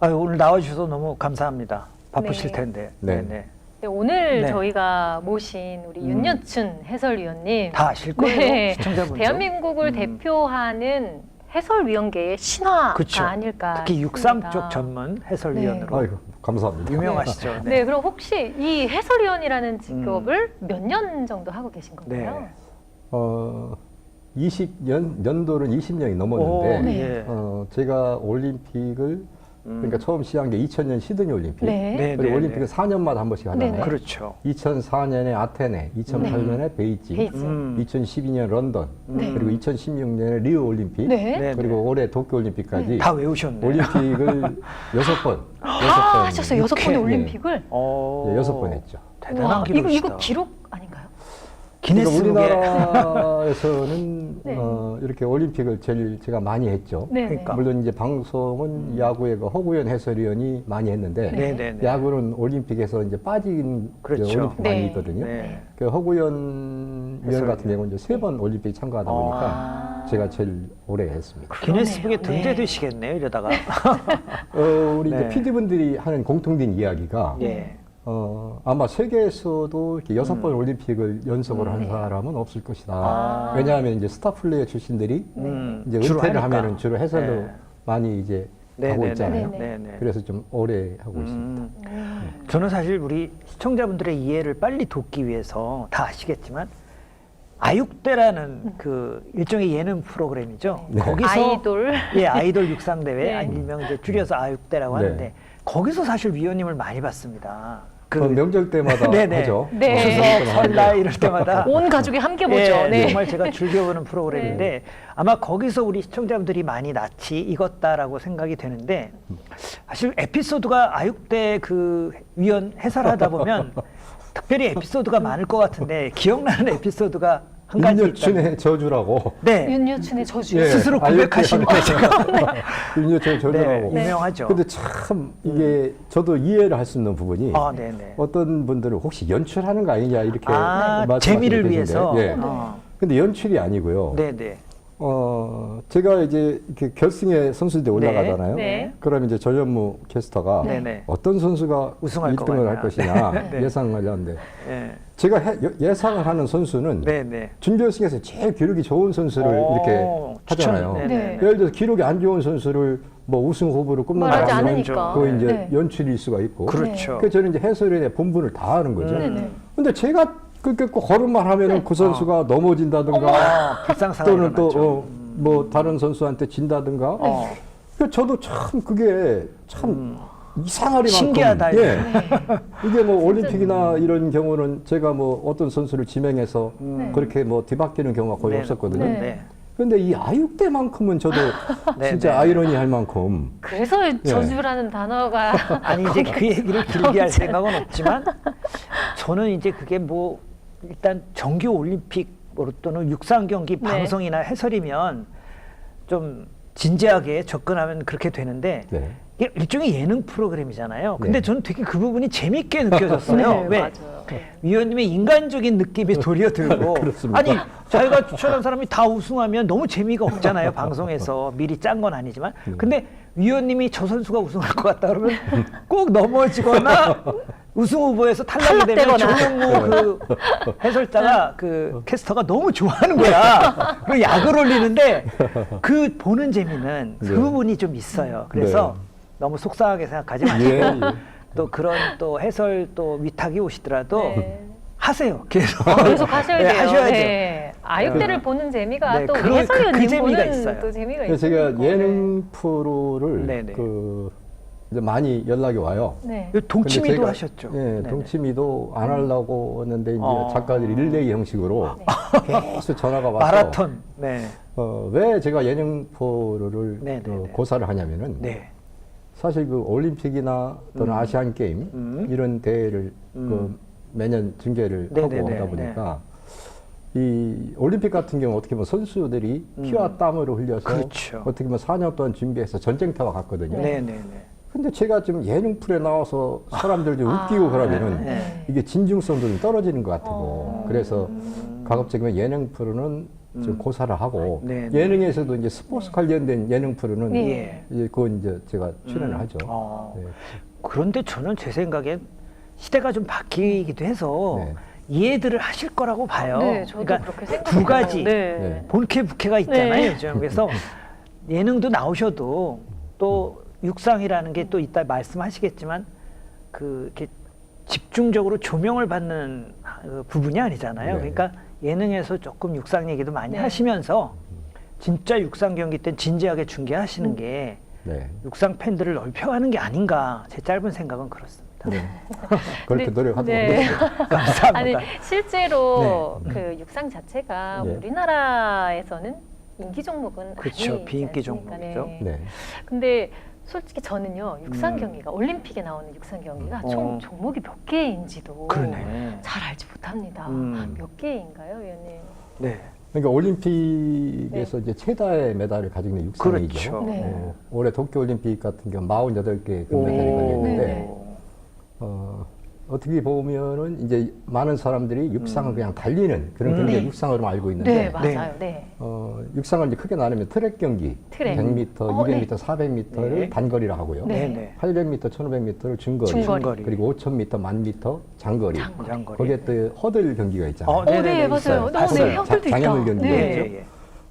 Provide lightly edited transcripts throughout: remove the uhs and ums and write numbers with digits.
아유, 오늘 나와주셔서 너무 감사합니다. 바쁘실 네. 텐데. 네. 네. 네, 오늘 네. 저희가 모신 우리 윤여춘 해설위원님 다 아실 거예요, 네. 시청자분들. 대한민국을 대표하는 해설위원계의 신화가 그쵸. 아닐까 특히 육상 싶습니다. 쪽 전문 해설위원으로 아이고, 감사합니다. 유명하시죠. 네, 그럼 혹시 이 해설위원이라는 직업을 몇 년 정도 하고 계신 건가요? 네. 연도는 20년이 넘었는데, 오, 네. 제가 올림픽을, 그러니까 처음 시작한 게 2000년 시드니 올림픽. 네. 네, 그리고 네, 올림픽은 네. 4년마다 한 번씩 하잖아요. 네네. 그렇죠. 2004년에 아테네, 2008년에 베이징, 베이징. 2012년 런던, 네. 그리고 2016년에 리우 올림픽, 네. 네. 그리고 올해 도쿄 올림픽까지 다 외우셨네. 올림픽을 6번. 아, 하셨어요. 6번의 네. 올림픽을? 오, 6번 했죠. 대단한 와, 기록이시다. 이거 기록 아닌가요? 기네스북에 우리나라에서는 네. 이렇게 올림픽을 제일 제가 많이 했죠. 네. 그러니까. 물론 이제 방송은 야구의 그 허구현 해설위원이 많이 했는데 네, 네, 네. 야구는 올림픽에서 이제 빠진 그렇죠. 이제 올림픽 네. 많이 있거든요. 네. 그 허구현 위원 같은 경우는 이제 3번 올림픽 참가하다 보니까 아. 제가 제일 오래 했습니다. 기네스북에 그러네요. 등재되시겠네요, 이러다가. 우리 네. 이제 PD분들이 하는 공통된 이야기가 예. 아마 세계에서도 이렇게 6번 올림픽을 연속으로 한 사람은 없을 것이다. 아. 왜냐하면 이제 스타 플레이어 출신들이 이제 주로 은퇴를 하니까. 하면은 주로 해설로 네. 많이 이제 네, 가고 네, 있잖아요. 네, 네, 네. 그래서 좀 오래 하고 있습니다. 저는 사실 우리 시청자분들의 이해를 빨리 돕기 위해서 다 아시겠지만 아육대라는 그 일종의 예능 프로그램이죠. 네. 거기서 아이돌. 예, 아이돌 육상 대회, 네. 일명 이제 줄여서 아육대라고 네. 하는데 거기서 사실 위원님을 많이 봤습니다. 명절 때마다 네네. 하죠. 네. 추석, 설날 이럴 때마다 온 가족이 함께 보죠. 예, 네. 정말 제가 즐겨보는 프로그램인데 아마 거기서 우리 시청자분들이 많이 낯이 익었다라고 생각이 되는데 사실 에피소드가 아육대 그 위원 해설하다 보면 특별히 에피소드가 많을 것 같은데 기억나는 에피소드가 한 가지 있다면 윤여춘의 저주라고. 네, 윤여춘의 저주. 예. 스스로 고백하시는 아육대 거죠. 윤여춘의 네, 저주라고. 유명하죠. 근데 참 이게 저도 이해를 할 수 있는 부분이 아, 네네. 어떤 분들은 혹시 연출하는 거 아니냐 이렇게 아, 말씀하시는 재미를 분이 위해서. 계신데, 예. 근데 연출이 아니고요. 네네. 제가 이제 이렇게 결승에 선수들이 올라가잖아요. 네. 그럼 이제 전현무 캐스터가 네네. 어떤 선수가 우승할 것 1등을 할 같냐. 것이냐 네. 예상을 하는데 예. 제가 예상을 하는 선수는 네네. 준결승에서 제일 기록이 좋은 선수를 오, 이렇게 추천. 하잖아요. 네네. 예를 들어서 기록이 안 좋은 선수를 뭐 우승 후보로 말하지 꼽는다면 않으니까. 그거 이제 네. 연출일 수가 있고. 그렇죠. 그래서 저는 이제 해설에 대해 본분을 다 하는 거죠. 네네. 근데 제가 그렇게 꼭 걸음만 하면은 그 선수가 넘어진다든가 아, 불상사가 또는 또 일어났죠. 뭐 다른 선수한테 진다든가. 어. 그래서 저도 참 그게 참 이상하리만큼 신기하다, 예. 이게 뭐 올림픽이나 이런 경우는 제가 뭐 어떤 선수를 지명해서 그렇게 뭐 뒤바뀌는 경우가 거의 네. 없었거든요. 네. 근데 이 아육대만큼은 저도 네, 진짜 네. 아이러니할 만큼 그래서 저주라는 단어가 아니 이제 그 얘기를 길게 할 생각은 없지만 저는 이제 그게 뭐 일단 정규 올림픽 또는 육상 경기 네. 방송이나 해설이면 좀 진지하게 접근하면 그렇게 되는데 네. 이게 일종의 예능 프로그램이잖아요. 근데 네. 저는 되게 그 부분이 재밌게 느껴졌어요. 네, 왜? 맞아요. 위원님의 인간적인 느낌이 도리어 들고 그렇습니다. 아니 자기가 추천한 사람이 다 우승하면 너무 재미가 없잖아요. 방송에서 미리 짠 건 아니지만 근데 위원님이 저 선수가 우승할 것 같다 그러면 꼭 넘어지거나 우승 후보에서 탈락이 되면 탈락되거나. 조영무 그 해설자가 그 캐스터가 너무 좋아하는 거야. 그리고 약을 올리는데 그 보는 재미는 그 네. 부분이 좀 있어요. 그래서 네. 너무 속상하게 생각하지 마시고 예, 예. 또 그런 또 해설 또 위탁이 오시더라도 네. 하세요. 계속. 계속 하셔야 네, 돼요. 하셔야죠. 네. 아육대를 보는 재미가 네, 또 우리 그 해설위원님 재미가 보는 있어요. 또 재미가 그래서 있어요. 제가 예능 프로를 네네. 이제 많이 연락이 와요. 네. 동치미도 근데 제가, 하셨죠. 예, 네네. 동치미도 안 하려고 했는데 이제 어. 작가들이 릴레이 형식으로 계속 전화가 와서 마라톤. 네. 왜 제가 예능 프로를 네네네. 고사를 하냐면은 네. 사실 그 올림픽이나 또는 아시안 게임 이런 대회를 그 매년 중계를 네네네. 하고 하다 보니까 이 올림픽 같은 경우 어떻게 보면 선수들이 피와 땀으로 흘려서 그렇죠. 어떻게 보면 4년 동안 준비해서 전쟁터와 같거든요. 네네네. 근데 제가 지금 예능 프로에 나와서 사람들 좀 웃기고 그러면은 네. 이게 진중성도 좀 떨어지는 것 같고 그래서 가급적이면 예능 프로는 좀 고사를 하고 네, 네. 예능에서도 이제 스포츠 관련된 예능 프로는 예. 이제 그건 이제 제가 출연을 하죠. 네. 그런데 저는 제 생각엔 시대가 좀 바뀌기도 해서 네. 이해들을 하실 거라고 봐요. 네, 저도 그러니까 그렇게 생각해요. 두 가지 네. 본캐 부캐가 있잖아요. 네. 요즘. 그래서 예능도 나오셔도 또 육상이라는 게 또 이따 말씀하시겠지만 그 이렇게 집중적으로 조명을 받는 부분이 아니잖아요. 네. 그러니까 예능에서 조금 육상 얘기도 많이 네. 하시면서 진짜 육상 경기 때 진지하게 중계하시는 게 네. 육상 팬들을 넓혀가는 게 아닌가 제 짧은 생각은 그렇습니다. 그렇게 근데- 노력하도록 네. 하겠습니다. 감사합니다. 아니 실제로 그 육상 자체가 네. 우리나라에서는 인기 종목은 그렇죠. 아니지 비인기 않습니까? 종목이죠. 네. 네. 근데 솔직히 저는요 육상 경기가 올림픽에 나오는 육상 경기가 총 종목이 몇 개인지도 그러네. 잘 알지 못합니다. 음. 몇 개인가요, 위원님? 네. 그러니까 올림픽에서 이제 최다의 메달을 가지고 있는 육상이죠. 그렇죠. 네. 올해 도쿄올림픽 같은 경우 48개 금메달이 오. 걸렸는데 네. 어떻게 보면은 이제 많은 사람들이 육상을 그냥 달리는 그런 경기에 네. 육상으로 알고 있는데 네, 맞아요. 네. 육상을 이제 크게 나누면 트랙 경기, 트랙. 100m, 200m, 네. 400m를 네. 단거리라 하고요. 네. 네. 800m, 1500m를 중거리, 중거리. 그리고 5000m, 1000m 장거리. 장거리. 거기에 또 허들 경기가 있잖아요. 네, 맞아요. 있어요. 네, 형들도 있다. 장애물 경기. 네. 예, 예.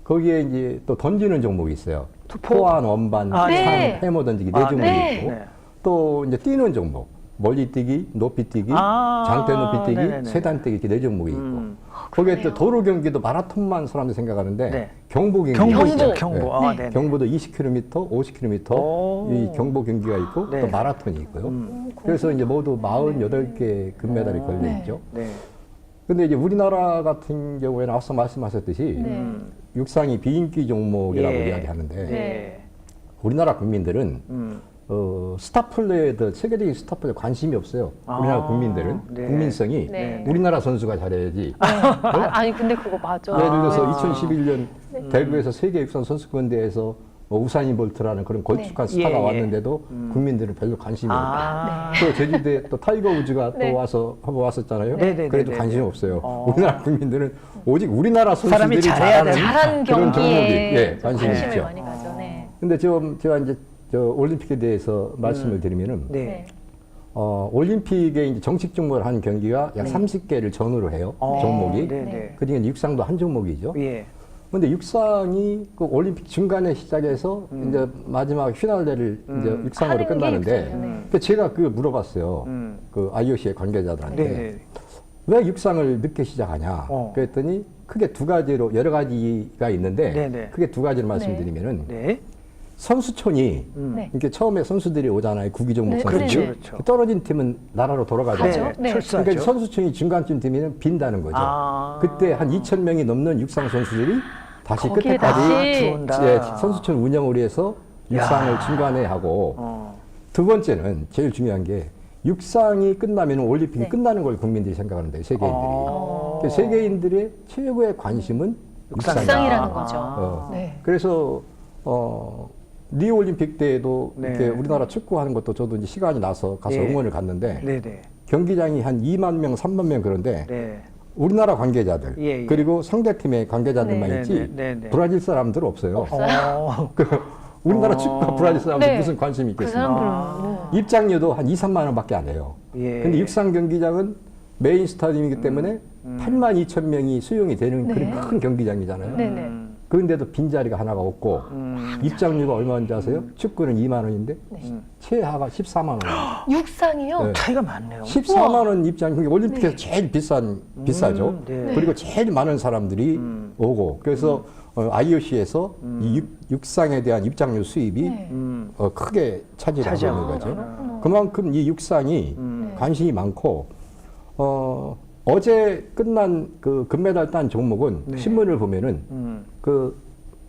거기에 이제 또 던지는 종목이 있어요. 투포? 포안, 원반, 아, 네. 산, 해머 던지기 네 아, 종목이 네. 있고 네. 또 이제 뛰는 종목. 멀리 뛰기, 높이 뛰기, 아, 장대 높이 뛰기, 네네네. 세단 뛰기 이렇게 네 종목이 있고 거기에 그러네요. 또 도로 경기도 마라톤만 사람들이 생각하는데 네. 경보 경기 경보 있죠, 있죠. 경보. 아, 네네. 경보도 20km, 50km 오. 이 경보 경기가 있고 네. 또 마라톤이 있고요. 그래서 이제 모두 48개 금메달이 걸려 네. 있죠. 네. 근데 이제 우리나라 같은 경우에는 앞서 말씀하셨듯이 네. 육상이 비인기 종목이라고 예. 이야기하는데 네. 우리나라 국민들은 스타 플레이에도 세계적인 스타 플레이에 관심이 없어요. 우리나라 아, 국민들은 네. 국민성이 네. 우리나라 선수가 잘해야지. 아니 근데 그거 맞아. 예를 들어서 아. 2011년 대구에서 세계 육상 선수권대회에서 우사인 볼트라는 그런 걸쭉한 네. 스타가 예, 예. 왔는데도 국민들은 별로 관심이 없다. 아. 또 제주도에 또 타이거 우즈가 네. 또 와서 한번 왔었잖아요. 네, 네, 그래도 네, 관심이 네. 없어요. 우리나라 국민들은 오직 우리나라 사람이 선수들이 잘해야 잘하는 잘한 그런 종목이 경기에 예, 관심이 관심을 있죠. 많이 가죠. 네. 근데 지금 제가 이제 저 올림픽에 대해서 말씀을 드리면은 네. 네. 올림픽에 이제 정식 종목을 하는 경기가 약 네. 30개를 전후로 해요. 어, 종목이. 네, 네. 네. 그중에 육상도 한 종목이죠. 예. 근데 육상이 그 올림픽 중간에 시작해서 이제 마지막 휘날레를 이제 육상으로 하는 게 끝나는데 육상이죠. 네. 근데 제가 그 물어봤어요. 그 IOC의 관계자들한테 네. 네. 왜 육상을 늦게 시작하냐? 그랬더니 크게 두 가지로 여러 가지가 있는데 네, 네. 크게 두 가지를 말씀드리면은 네. 선수촌이 네. 이렇게 처음에 선수들이 오잖아요. 구기 종목 네, 선수들. 그렇죠, 그렇죠. 떨어진 팀은 나라로 돌아가잖아요. 가죠. 네. 철수하죠. 그러니까 선수촌이 중간쯤 되면 빈다는 거죠. 아. 그때 한 2,000명이 넘는 육상 선수들이 다시 거기에 끝에까지 다시 들어온다. 예, 선수촌 운영을 위해서 육상을 야. 중간에 하고 어. 두 번째는 제일 중요한 게 육상이 끝나면 올림픽이 네. 끝나는 걸 국민들이 생각하는데 세계인들이. 어. 그 세계인들의 최고의 관심은 육상이다. 육상이라는 거죠. 어. 네. 그래서 리우 올림픽 때에도 네. 이렇게 우리나라 축구하는 것도 저도 이제 시간이 나서 가서 예. 응원을 갔는데 네, 네. 경기장이 한 2만 명, 3만 명 그런데 네. 우리나라 관계자들 예, 예. 그리고 상대팀의 관계자들만 네. 있지 네, 네, 네. 브라질 사람들 없어요. 어. 그 우리나라 어. 축구와 브라질 사람들 네. 무슨 관심이 그 있겠습니까? 사람들은 입장료도 한 2, 3만 원밖에 안 해요. 예. 근데 육상 경기장은 메인 스타디움이기 때문에 8만 2천 명이 수용이 되는 네. 그런 큰 경기장이잖아요. 네네. 그런데도 빈자리가 하나가 없고 입장료가 얼마인지 아세요? 축구는 2만 원인데 최하가 14만 원이에요. 육상이요? 네. 차이가 많네요. 14만 원 입장, 그게 올림픽에서 제일 비싸죠. 네. 그리고 제일 많은 사람들이 오고 그래서 IOC에서 이 육상에 대한 입장료 수입이 네. 크게 차지하고 있는 차지하고 거죠. 있구나. 그만큼 이 육상이 관심이 많고 어제 끝난 그 금메달 딴 종목은 네. 신문을 보면은 그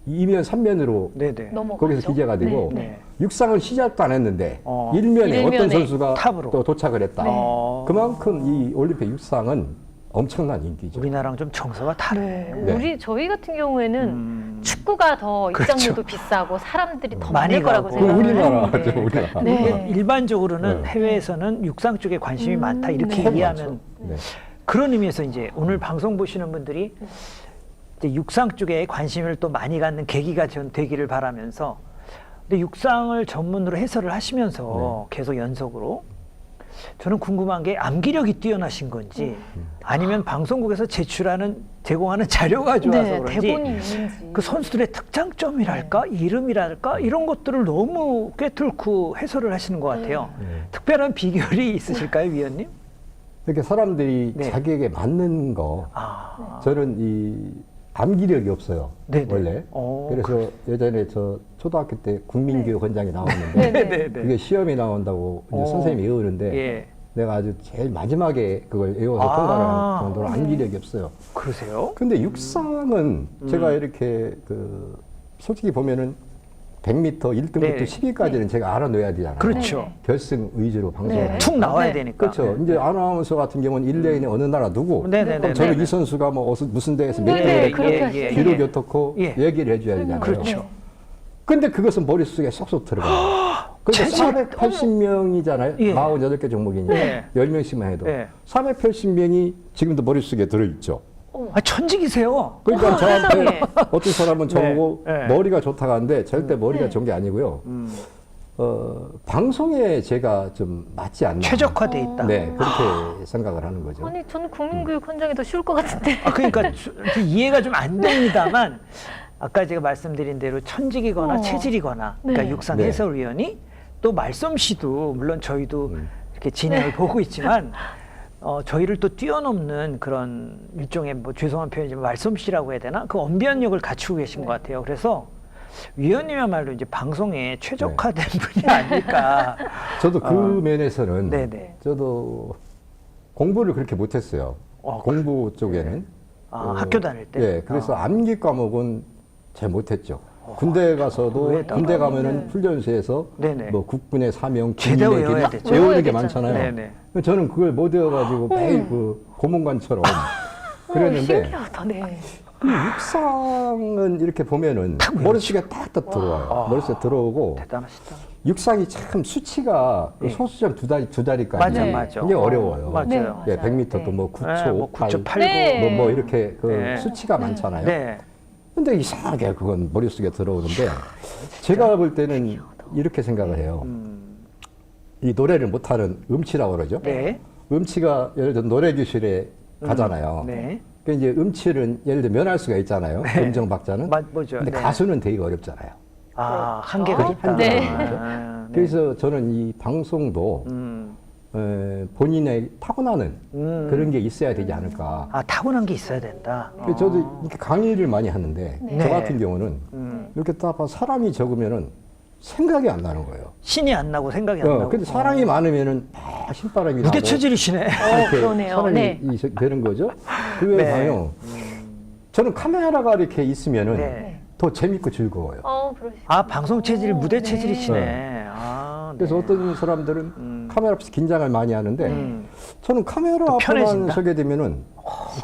2면 3면으로 네, 네. 넘어가죠. 거기서 기재가 되고 네. 육상을 시작도 안 했는데 어. 일면에 어떤 일면에 선수가 탑으로. 또 도착을 했다. 어. 그만큼 이 올림픽 육상은 엄청난 인기죠. 우리나라랑 좀 정서가 다르네요. 네. 저희 같은 경우에는 축구가 더 그렇죠. 입장료도 비싸고 사람들이 더 많이 많을 거라고 가고. 그 생각을 우리나라죠, 하는데. 우리나라. 네. 일반적으로는 네. 해외에서는 육상 쪽에 관심이 많다 이렇게 최고 이해하면 많죠. 네. 그런 의미에서 이제 오늘 방송 보시는 분들이 이제 육상 쪽에 관심을 또 많이 갖는 계기가 전 되기를 바라면서, 근데 육상을 전문으로 해설을 하시면서 계속 연속으로 저는 궁금한 게 암기력이 뛰어나신 건지 아니면 방송국에서 제공하는 자료가 좋아서 네, 그런지 대본이 있는지. 그 선수들의 특장점이랄까 이름이랄까 이런 것들을 너무 꿰뚫고 해설을 하시는 것 같아요. 네. 특별한 비결이 있으실까요, 위원님? 이렇게 사람들이 네. 자기에게 맞는 거, 아, 저는 이 암기력이 없어요. 네네. 원래. 그래서 예전에 저 초등학교 때 국민교육원장이 나왔는데 네네. 그게 시험에 나온다고 이제 선생님이 외우는데 예. 내가 아주 제일 마지막에 그걸 외워서 아. 통과를 할 정도로 암기력이 없어요. 그러세요? 근데 육상은 제가 이렇게 그 솔직히 보면은 100m 1등부터 네. 10위까지는 제가 알아둬야 되잖아요. 그렇죠. 네네. 결승 위주로 방송을 네. 하니까. 툭 나와야 네. 되니까. 그렇죠. 이제 아나운서 같은 경우는 1레인에 어느 나라 누구, 네네네. 그럼 저는 네네. 이 선수가 뭐 무슨 대회에서 몇 네, 등을 했고 그렇게 하시죠. 기록이 예. 어떻고 예. 얘기를 해줘야 되잖아요. 그렇죠. 근데 그것은 머릿속에 쏙쏙 들어가요. 근데 체질- 480명이잖아요. 예. 48개 종목이니까 네. 10명씩만 해도 네. 480명이 지금도 머릿속에 들어있죠. 아, 천직이세요. 그러니까 저한테 세상에. 어떤 사람은 저보고 네. 머리가 좋다고 하는데 절대 머리가 네. 좋은 게 아니고요. 방송에 제가 좀 맞지 않나. 최적화돼 있다. 네, 그렇게 생각을 하는 거죠. 아니 저는 국민교육원장이 더 쉬울 것 같은데. 아, 그러니까 이해가 좀 안 됩니다만 아까 제가 말씀드린 대로 천직이거나 체질이거나 그러니까 네. 육상 네. 해설위원이 또 말솜씨도 물론 저희도 이렇게 진행을 네. 보고 있지만 저희를 또 뛰어넘는 그런 일종의 뭐 죄송한 표현이지만 말솜씨라고 해야 되나 그 언변력을 갖추고 계신 것 같아요. 그래서 위원님이야말로 이제 방송에 최적화된 분이 아닐까. 저도 그 면에서는 네네. 저도 공부를 그렇게 못했어요. 공부 쪽에는. 학교 다닐 때. 네, 그래서 암기 과목은 잘 못했죠. 군대 가서도 의외다. 군대 가면은 훈련소에서 네네. 뭐 국군의 사명, 제대로 군인의 외워야 길 되죠. 외우는 게 외워야 많잖아요. 네네. 저는 그걸 못 외워가지고 매일 그 고문관처럼 그랬는데 신기하다. 네. 이 육상은 이렇게 보면은 머릿속에 딱딱 들어와요. 머릿속에 들어오고 대단하시다. 육상이 참 수치가 네. 소수점 두 다리까지 맞아, 네. 맞아. 굉장히 어려워요. 맞아요. 네, 예, 맞아요. 100m도 네. 뭐 9초, 네, 뭐 8, 9초 8고. 네. 뭐 이렇게 그 네. 수치가 많잖아요. 네. 근데 이상하게 그건 머릿속에 들어오는데 제가 볼 때는 이렇게 생각을 해요. 이 노래를 못하는 음치라고 그러죠. 네. 음치가 예를 들어 노래 교실에 가잖아요. 네. 그러니까 이제 음치는 예를 들어 면할 수가 있잖아요. 음정 박자는. 뭐죠? 근데 네. 가수는 되게 어렵잖아요. 아, 한계가 그죠? 있다. 한계가 네. 있는 거죠. 아, 네. 그래서 저는 이 방송도 본인의 타고나는 그런 게 있어야 되지 않을까. 아, 타고난 게 있어야 된다. 그래서 저도 이렇게 강의를 많이 하는데 네. 저 같은 경우는 이렇게 딱 봐 사람이 적으면은 생각이 안 나는 거예요. 신이 안 나고 생각이 안 나고. 근데 사람이 많으면은 막 신바람이 나고 무대 체질이시네. 이렇게 그러네요. 사람이 네. 되는 거죠. 그 외에 네. 봐요. 저는 카메라가 이렇게 있으면은 네. 더 재밌고 즐거워요. 그러시죠. 아, 방송 체질, 무대 네. 체질이시네. 네. 아, 그래서 네. 어떤 사람들은 카메라 앞에서 긴장을 많이 하는데 저는 카메라 또 앞에만 편해진다? 서게 되면은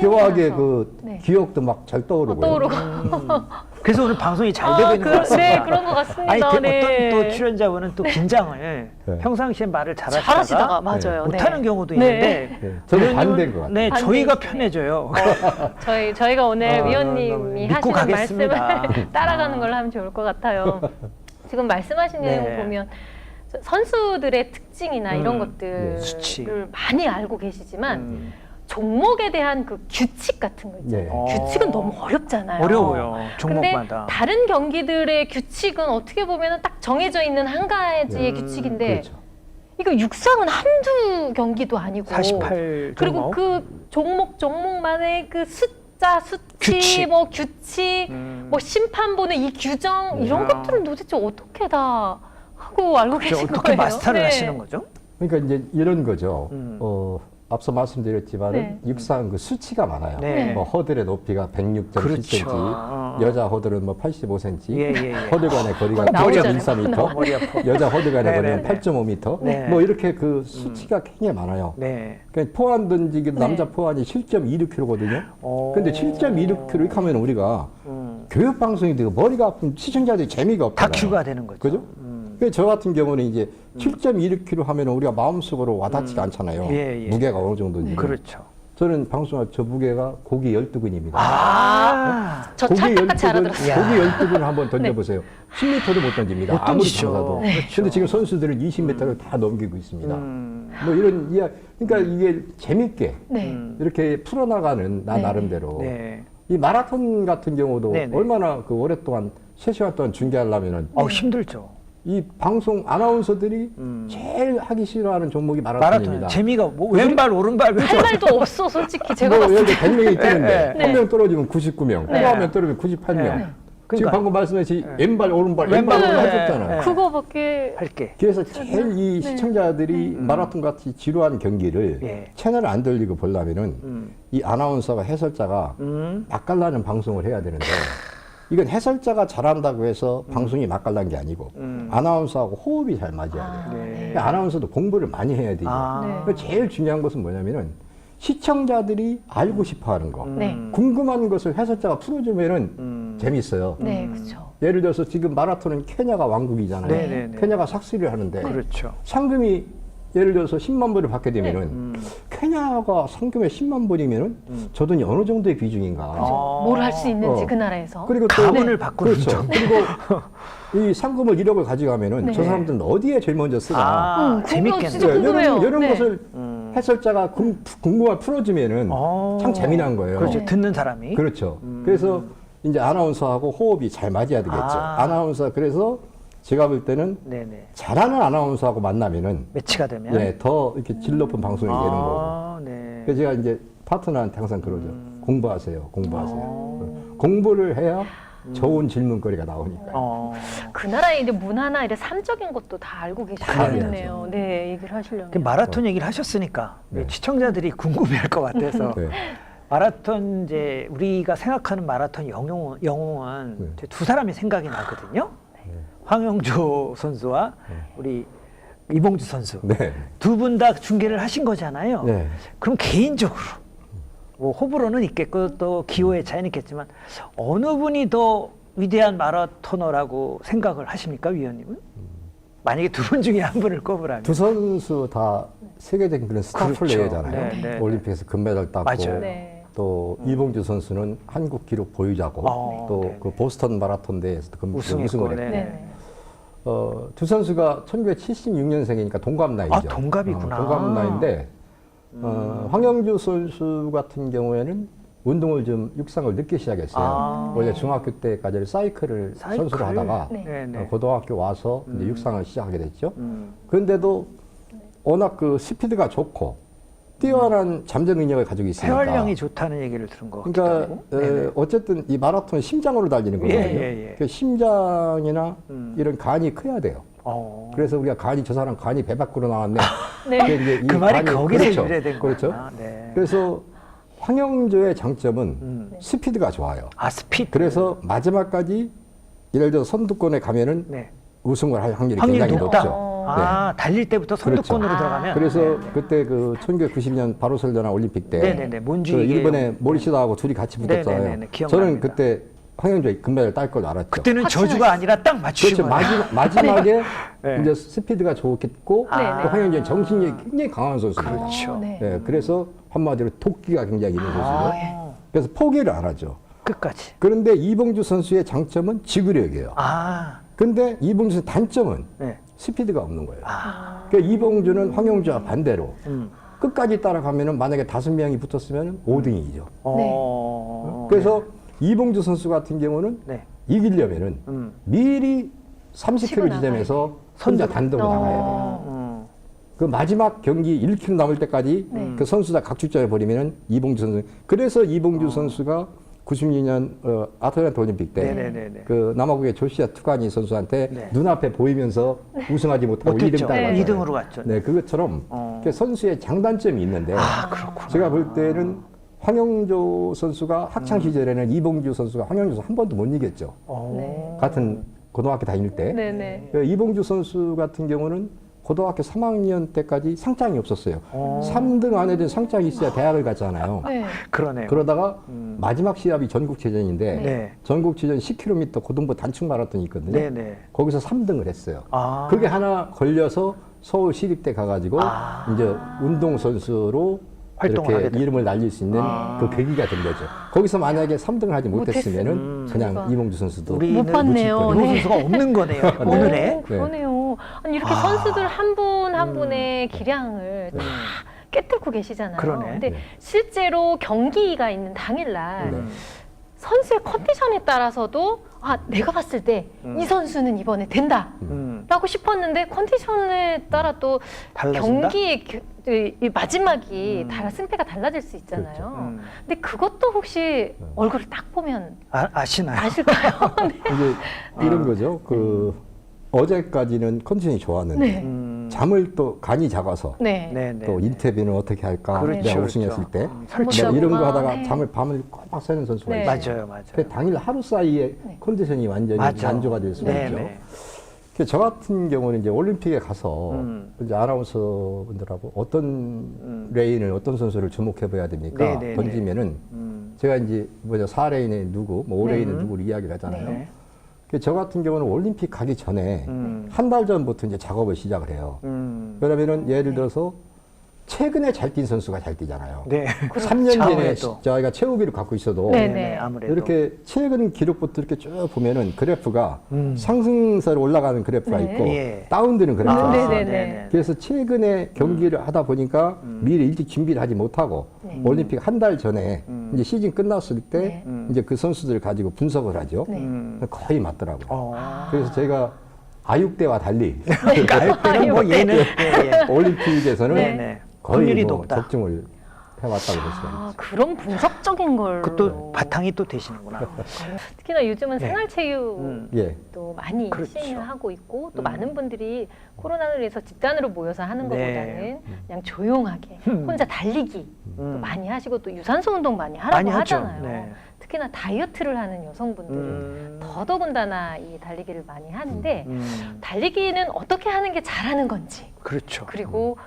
묘하게 그 네. 기억도 막 잘 떠오르고요. 떠오르고. 그래서 오늘 방송이 잘 되고 있는 것 같습니다. 네, 그런 것 같습니다. 아니, 그 네. 어떤 또 출연자분은 또 긴장을 네. 평상시에 말을 잘하시다가 잘하시다가 맞아요. 못하는 네. 경우도 네. 있는데 네, 저는 위원님은- 반대인 것 같아요. 네, 반대인 저희가 것 같아요. 편해져요. 저희가 오늘 아, 위원님이 믿고 하시는 가겠습니다. 말씀을 따라가는 걸로 하면 좋을 것 같아요. 지금 말씀하신 네. 내용 보면 선수들의 특징이나 이런 네. 것들을 수치. 많이 알고 계시지만 음, 종목에 대한 그 규칙 같은 거 있잖아요. 네. 규칙은 너무 어렵잖아요. 어려워요. 근데 종목마다. 다른 경기들의 규칙은 어떻게 보면 딱 정해져 있는 한 가지의 규칙인데 그렇죠. 이거 육상은 한두 경기도 아니고 48 그리고 종목. 그 종목만의 그 숫자, 수치, 규칙. 뭐 규칙, 뭐 심판 보는 이 규정 이런 아. 것들은 도대체 어떻게 다 하고 알고 그렇죠. 계신 어떻게 거예요? 마스터를 네. 하시는 거죠? 그러니까 이제 이런 거죠. 음. 앞서 말씀드렸지만 네. 육상 그 수치가 많아요. 네. 뭐 허들의 높이가 106.7cm, 그렇죠. 여자 허들은 뭐 85cm, 예, 예, 예. 허들 간의 거리가 나오잖아요. 9.14m, 머리 아파. 여자 허들 간의 네, 거리는 네, 네. 8.5m, 네. 뭐 이렇게 그 수치가 굉장히 많아요. 네. 그러니까 포환 던지기도 네. 남자 포환이 7.26kg거든요. 오. 근데 7.26kg 이렇게 하면 우리가 교육 방송이 되고 머리가 아픈 시청자들이 재미가 없잖아요. 다큐가 되는 거죠. 그죠? 그래서 저 같은 경우는 이제 7.26kg 하면 우리가 마음속으로 와닿지가 않잖아요. 예, 예. 무게가 어느 정도인지. 그렇죠. 저는 방송할 저 무게가 고기 12근입니다. 저 찰떡같이 알아들었어요. 고기 12근 한번 던져보세요. 10m도 못 던집니다. 못 아무리 던지죠. 강사도. 네. 근데 지금 선수들은 20m를 다 넘기고 있습니다. 뭐 이런 이야, 그러니까 이게 재밌게 네. 이렇게 풀어나가는 나 네. 나름대로 네. 이 마라톤 같은 경우도 네네. 얼마나 그 오랫동안 3시간 동안 중계하려면은 힘들죠. 이 방송 아나운서들이 제일 하기 싫어하는 종목이 마라톤입니다. 마라톤 재미가 뭐 왼발 오른발 할 말도 없어, 솔직히 제가 뭐 봤을 예를 때. 들어 100명이 뛰는데 네. 한 명 떨어지면 99명, 네. 또 한 명 떨어지면 98명. 네. 지금 그러니까. 방금 말씀하신 왼발 오른발 왼발 왼발, 오른발 네. 하셨잖아요. 네. 그거밖에 할게. 그래서 제일 이 시청자들이 마라톤 같이 지루한 경기를 예. 채널을 안 돌리고 보려면은 이 아나운서가 해설자가 맛깔나는 방송을 해야 되는데 이건 해설자가 잘한다고 해서 방송이 맛깔난 게 아니고 아나운서하고 호흡이 잘 맞아야 돼요. 네. 그러니까 아나운서도 공부를 많이 해야 되죠. 아. 그러니까 제일 중요한 것은 뭐냐면은 시청자들이 알고 싶어 하는 거. 네. 궁금한 것을 해설자가 풀어주면은 재밌어요. 네, 그렇죠. 예를 들어서 지금 마라톤은 케냐가 왕국이잖아요. 네네네. 케냐가 삭스를 하는데 그렇죠. 상금이 예를 들어서 10만 불을 받게 되면은 케냐가 상금에 10만 불이면은 저 돈이 어느 정도의 비중인가. 뭘 할 수 있는지 어. 그 나라에서. 그리고 또 가문을 바꾸는 그렇죠. 점. 그리고 이 상금을 1억을 가져가면은 네. 저 사람들은 어디에 제일 먼저 쓰나. 재밌겠네. 진짜 궁금해요. 이런 네. 것을 해설자가 궁금한 풀어주면은 참 재미난 거예요. 그렇죠. 네. 듣는 사람이. 그렇죠. 그래서 이제 아나운서하고 호흡이 잘 맞아야 되겠죠. 아나운서 그래서 제가 볼 때는 네네. 잘하는 아나운서하고 만나면은 매치가 되면. 예, 더 이렇게 질 높은 방송이 되는 거고. 네. 그래서 제가 이제 파트너한테 항상 그러죠. 공부하세요. 공부하세요. 공부를 해야 좋은 질문거리가 나오니까요. 그 나라의 이제 문화나 이런 삶적인 것도 다 알고 계시겠네요. 알죠. 네, 얘기를 하시려면. 그 마라톤 얘기를 하셨으니까 네. 시청자들이 궁금해할 것 같아서 네. 마라톤 이제 우리가 생각하는 마라톤 영웅은 네. 이제 두 사람이 생각이 나거든요. 황영조 선수와 우리 이봉주 선수 네. 두 분 다 중계를 하신 거잖아요. 네. 그럼 개인적으로 뭐 호불호는 있겠고 또 기호의 차이는 있겠지만 어느 분이 더 위대한 마라토너라고 생각을 하십니까, 위원님은? 만약에 두 분 중에 한 분을 꼽으라면. 두 선수 다 세계적인 그런 스타 그렇죠. 플레이어잖아요. 네, 네, 올림픽에서 금메달 땄고 맞아요. 네. 또 이봉주 선수는 한국 기록 보유자고 또 네, 그 보스턴 마라톤 대회에서도 우승했고, 우승을 네. 했고 네. 두 선수가 1976년생이니까 동갑 나이죠. 아, 동갑이구나. 동갑 나이인데 황영주 선수 같은 경우에는 운동을 좀 육상을 늦게 시작했어요. 원래 중학교 때까지 사이클을 선수로 하다가 네. 네네. 고등학교 와서 이제 육상을 시작하게 됐죠. 그런데도 워낙 그 스피드가 좋고 뛰어난 잠재 능력을 가지고 있으니까. 폐활량이 좋다는 얘기를 들은 것 같기도 그러니까 하고. 네네. 어쨌든 이 마라톤은 심장으로 달리는 거거든요. 예. 그 심장이나 이런 간이 커야 돼요. 그래서 우리가 간이 저 사람 간이 배 밖으로 나왔네. 네. 그게 이제 이 그 말이 간이- 거기서 그렇죠. 유래된 그렇죠. 거구나. 네. 그래서 황영조의 장점은 스피드가 좋아요. 아, 스피드. 그래서 마지막까지 예를 들어 선두권에 가면은 네. 우승을 할 확률이 확률이 굉장히 높다. 높죠. 아, 달릴 때부터 선두권으로 그렇죠. 들어가면. 그래서 그때 그 1990년 바르셀로나 올림픽 때 네네네. 그 몬주이게 일본의 모리시다하고 둘이 같이 붙었잖아요. 네네네. 기억납니다. 저는 그때 황영조 금메달 딸 걸 알았죠. 그때는 확신하시- 저주가 아니라 딱 맞추신 그렇죠. 거예요. 마지막에 네. 이제 스피드가 좋겠고 네, 또 네. 황영조는 정신력이 굉장히 강한 선수입니다. 그렇죠. 네. 네, 그래서 한마디로 도끼가 굉장히 있는 선수죠. 아, 그래서 포기를 안 하죠. 끝까지. 그런데 이봉주 선수의 장점은 지구력이에요. 아, 근데 이봉주 선수의 단점은 네. 스피드가 없는 거예요. 그러니까 이봉주는 황영주와 반대로 끝까지 따라가면은 만약에 5명이 붙었으면 5등이죠. 그래서 이봉주 선수 같은 경우는 네. 이기려면은 미리 30km 치고 지점에서 혼자 단독으로 나가야 돼요. 그 마지막 경기 1km 남을 때까지 그 선수다 각축전에 버리면은 이봉주 선수. 그래서 이봉주 선수가 96년 아틀란타 올림픽 때 네네네네. 그 남아공의 조시아 투가니 선수한테 네. 눈앞에 보이면서 우승하지 못하고 못했죠. 2등 따라갔어요. 2등으로 갔죠. 네, 그것처럼 그 선수의 장단점이 있는데 제가 볼 때는 황영조 선수가 학창 시절에는 이봉주 선수가 황영조 선수 한 번도 못 이겼죠. 네. 같은 고등학교 다닐 때. 네네. 그 이봉주 선수 같은 경우는 고등학교 3학년 때까지 상장이 없었어요. 3등 안에 든 상장이 있어야 대학을 갔잖아요. 네. 그러네요. 그러다가 마지막 시합이 전국체전인데 네. 전국체전 10km 고등부 단축 마라톤이 있거든요. 네네. 거기서 3등을 했어요. 아. 그게 하나 걸려서 서울 시립대 가가지고 이제 운동선수로 활동을 하게 이렇게 됐구나. 이름을 날릴 수 있는 그 계기가 된 거죠. 거기서 만약에 3등을 하지 못했으면은 그냥 저희가 이봉주 선수도 우리는 못 봤네요. 이봉주 네. 선수가 없는 거네요. 오늘의. 그러네요. 아니 이렇게 선수들 한 분 한 분의 기량을 다 깨뚫고 계시잖아요. 그러네. 근데 네. 실제로 경기가 있는 당일날 네. 선수의 컨디션에 따라서도 아 내가 봤을 때 이 선수는 이번에 된다. 라고 싶었는데 컨디션에 따라 또 달라진다? 경기의 이 마지막이 승패가 달라질 수 있잖아요. 그렇죠. 근데 그것도 혹시 얼굴을 딱 보면 아시나요? 아실까요? 네. 이제 이런 거죠. 어제까지는 컨디션이 좋았는데 네. 잠을 또 간이 작아서 네. 네, 또 인터뷰는 어떻게 할까 그렇죠, 내가 그렇죠. 우승했을 때 설치. 뭐 이런 거 아, 하다가 네. 잠을 밤을 꼬박 새는 선수가 네. 있어요. 맞아요. 그 당일 하루 사이에 네. 컨디션이 완전히 맞아. 난조가 될 수가 네, 있죠. 네. 그래서 저 같은 경우는 이제 올림픽에 가서 이제 아나운서 분들하고 어떤 레인을 어떤 선수를 주목해 봐야 됩니까? 네, 네, 던지면은 제가 이제 4레인에 누구, 뭐 5레인에 누구를 이야기를 하잖아요. 네. 그래서 저 같은 경우는 올림픽 가기 전에 한 달 전부터 이제 작업을 시작을 해요. 그러면은 예를 들어서 최근에 잘 뛴 선수가 잘 뛰잖아요. 네. 3년 전에 아무래도. 저희가 최후비를 갖고 있어도 네, 네, 아무래도. 이렇게 최근 기록부터 이렇게 쭉 보면은 그래프가 상승세로 올라가는 그래프가 네. 있고 예. 다운되는 그래프가 네, 있어요. 네, 네. 그래서 최근에 경기를 하다 보니까 미리 일찍 준비를 하지 못하고 네. 올림픽 한 달 전에 이제 시즌 끝났을 때 네. 이제 그 선수들을 가지고 분석을 하죠. 네. 거의 맞더라고요. 아. 그래서 제가 아육대와 달리 그러니까 뭐 얘는 예, 예. 올림픽에서는 네, 네. 거의 확률이 뭐 높다. 적중을 해왔다고 볼 수가 아, 있죠. 그런 분석적인 걸 그것도 바탕이 또 되시는구나. 특히나 요즘은 네. 생활체육도 예. 많이 그렇죠. 시행을 하고 있고 또 많은 분들이 코로나로 인해서 집단으로 모여서 하는 네. 것보다는 그냥 조용하게 혼자 달리기 또 많이 하시고 또 유산소 운동 많이 하라고 많이 하죠. 하잖아요. 네. 특히나 다이어트를 하는 여성분들은 더더군다나 이 달리기를 많이 하는데 달리기는 어떻게 하는 게 잘하는 건지 그렇죠. 그리고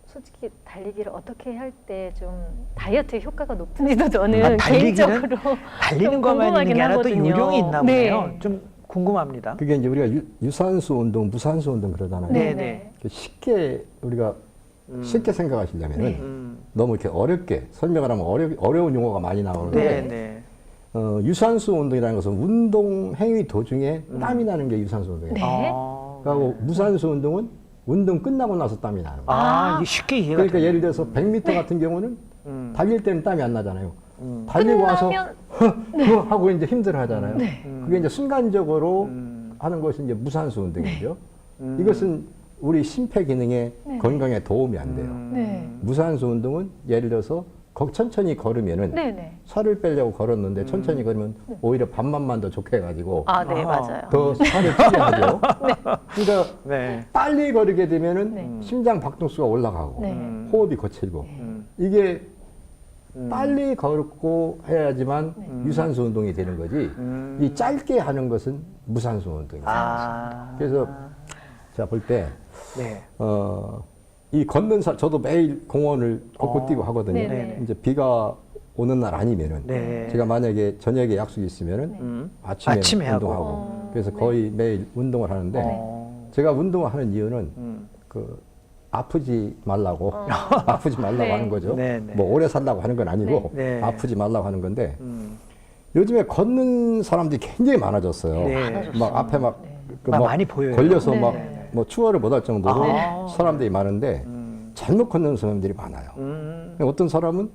솔직히 달리기를 어떻게 할 때 좀 다이어트에 효과가 높은지도 저는 달리기는 개인적으로 달리는 좀 것만 있는 궁금하긴 게 아니라 또 하거든요. 요령이 있나 보네요. 네. 좀 궁금합니다. 그게 이제 우리가 유산소 운동, 무산소 운동 그러잖아요. 네, 네. 쉽게 우리가 쉽게 생각하시려면은 네. 너무 이렇게 어렵게 설명을 하면 어려운 용어가 많이 나오는데 네, 네. 유산소 운동이라는 것은 운동 행위 도중에 땀이 나는 게 유산소 운동이에요. 네. 그리고 무산소 운동은 운동 끝나고 나서 땀이 나는 거예요. 이게 쉽게 이해가 그러니까 되네요. 예를 들어서 100m 같은 경우는 달릴 때는 땀이 안 나잖아요. 달리고 와서 끝나면 하고 이제 힘들어 하잖아요. 네. 그게 이제 순간적으로 하는 것이 이제 무산소 운동이죠. 이것은 우리 심폐 기능에 네. 건강에 도움이 안 돼요. 네. 무산소 운동은 예를 들어서 천천히 걸으면은 네네. 살을 빼려고 걸었는데 천천히 걸으면 오히려 밥맛만 더 좋게 해가지고 아, 네, 맞아요. 더 살을 찌게 하죠. 그러니까 네. 빨리 걸으게 되면은 네. 심장 박동수가 올라가고 네. 호흡이 거칠고 이게 빨리 걷고 해야지만 유산소 운동이 되는 거지 이 짧게 하는 것은 무산소 운동입니다. 그래서 제가 볼 때 네. 이 걷는 저도 매일 공원을 걷고 뛰고 하거든요. 네네. 이제 비가 오는 날 아니면은 네. 제가 만약에 저녁에 약속이 있으면은 아침에 하고. 운동하고 그래서 거의 매일 운동을 하는데 어. 제가 운동을 하는 이유는 그 아프지 말라고 아프지 말라고 네. 하는 거죠. 네, 네. 뭐 오래 살라고 하는 건 아니고 네. 아프지 말라고 하는 건데 요즘에 걷는 사람들이 굉장히 많아졌어요. 네. 많아졌어요. 막 앞에 막, 막 많이 보여요. 걸려서 네. 막 뭐 추월을 못할 정도로 아. 사람들이 많은데 잘못 걷는 사람들이 많아요. 어떤 사람은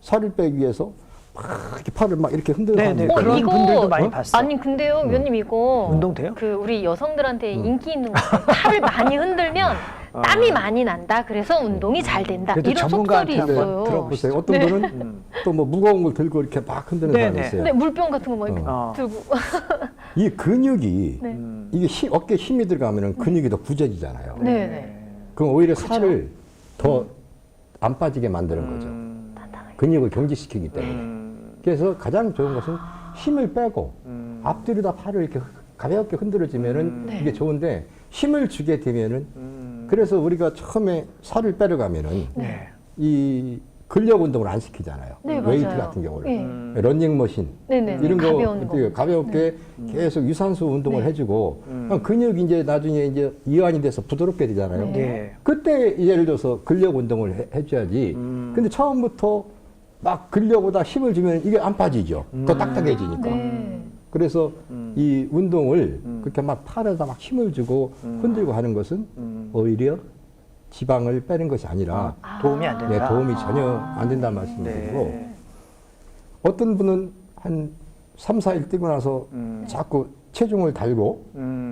살을 빼기 위해서 막 이렇게 팔을 막 이렇게 흔들어 네, 네. 가는 그런 이거- 분들도 많이 봤어요. 아니 근데요, 위원님 이거 운동 돼요? 그 우리 여성들한테 인기 있는 거 같아요. 팔을 많이 흔들면 땀이 많이 난다. 그래서 운동이 잘 된다. 그래도 이런 전문가한테 속설이 한번 있어요. 들어보세요. 어떤 분은 또 뭐 무거운 걸 들고 이렇게 막 흔드는 네, 사람이 네. 있어요. 네, 물병 같은 거 막 이렇게 어. 들고. 이 근육이 네. 이게 어깨에 힘이 들어가면 근육이 더 굳어지잖아요. 네, 네. 그럼 오히려 살을 더 안 빠지게 만드는 거죠. 단단하게. 근육을 경직시키기 때문에. 그래서 가장 좋은 것은 힘을 빼고 앞뒤로 팔을 이렇게 가볍게 흔들어지면은 네. 이게 좋은데 힘을 주게 되면은 그래서 우리가 처음에 살을 빼러 가면은 네. 이 근력 운동을 안 시키잖아요. 네, 웨이트 맞아요. 같은 경우는 네. 러닝머신 네네. 이런 거 가벼운 거. 가볍게 계속 유산소 운동을 네. 해주고 그럼 근육이 이제 나중에 이제 이완이 돼서 부드럽게 되잖아요. 네. 네. 그때 예를 들어서 근력 운동을 해줘야지. 근데 처음부터 막 근력보다 힘을 주면 이게 안 빠지죠. 더 딱딱해지니까. 네. 그래서 이 운동을 그렇게 막 팔에다 막 힘을 주고 흔들고 하는 것은 오히려 지방을 빼는 것이 아니라 도움이 안 된다. 네, 도움이 전혀 안 된다는 말씀을 드리고 네. 어떤 분은 한 3, 4일 뛰고 나서 자꾸 체중을 달고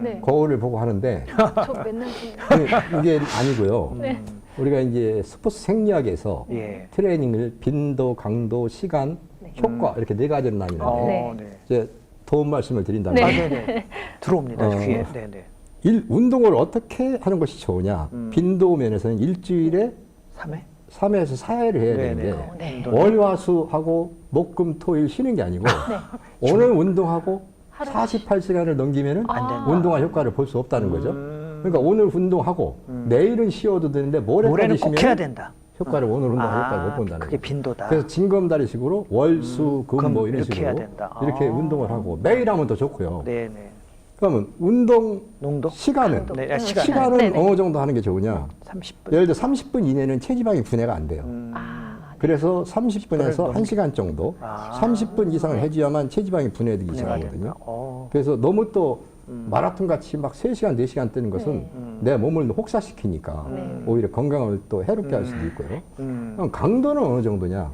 네. 거울을 보고 하는데 저 맨날 그- 이게 아니고요. 네. 우리가 이제 스포츠 생리학에서 예. 트레이닝을 빈도, 강도, 시간, 효과 이렇게 네 가지로 나뉘는데 네. 네. 이제 도움 말씀을 드린다면 네. 아, 네네. 들어옵니다. 귀에. 네네. 운동을 어떻게 하는 것이 좋으냐? 빈도 면에서는 일주일에 3회? 3회에서 4회를 해야 네네. 되는데 네. 월화수하고 목금 토일 쉬는 게 아니고 오늘 운동하고 하루 48시간을 넘기면은 안 된다. 운동할 효과를 볼 수 없다는 거죠. 그러니까 오늘 운동하고 내일은 쉬어도 되는데 모레까지 모레는 꼭 해야 쉬면 된다. 효과를 오늘 운동할 효과를 못 본다는 그게 거죠. 빈도다. 그래서 징검다리식으로 월, 수, 금 뭐 이런 이렇게 식으로 해야 된다. 이렇게 아. 운동을 하고 매일 하면 더 좋고요. 네네. 그러면 운동 농도? 시간은 네, 시간. 시간은 네네. 어느 정도 하는 게 좋으냐? 30분. 예를 들어 30분 이내는 체지방이 분해가 안 돼요. 아, 그래서 30분에서 그걸 1시간 정도, 아. 30분 이상을 해줘야만 체지방이 분해되기 분해가 시작하거든요. 된다. 그래서 너무 또 마라톤 같이 막 3시간, 4시간 뜨는 것은 내 몸을 혹사시키니까 오히려 건강을 또 해롭게 할 수도 있고요. 그럼 강도는 어느 정도냐?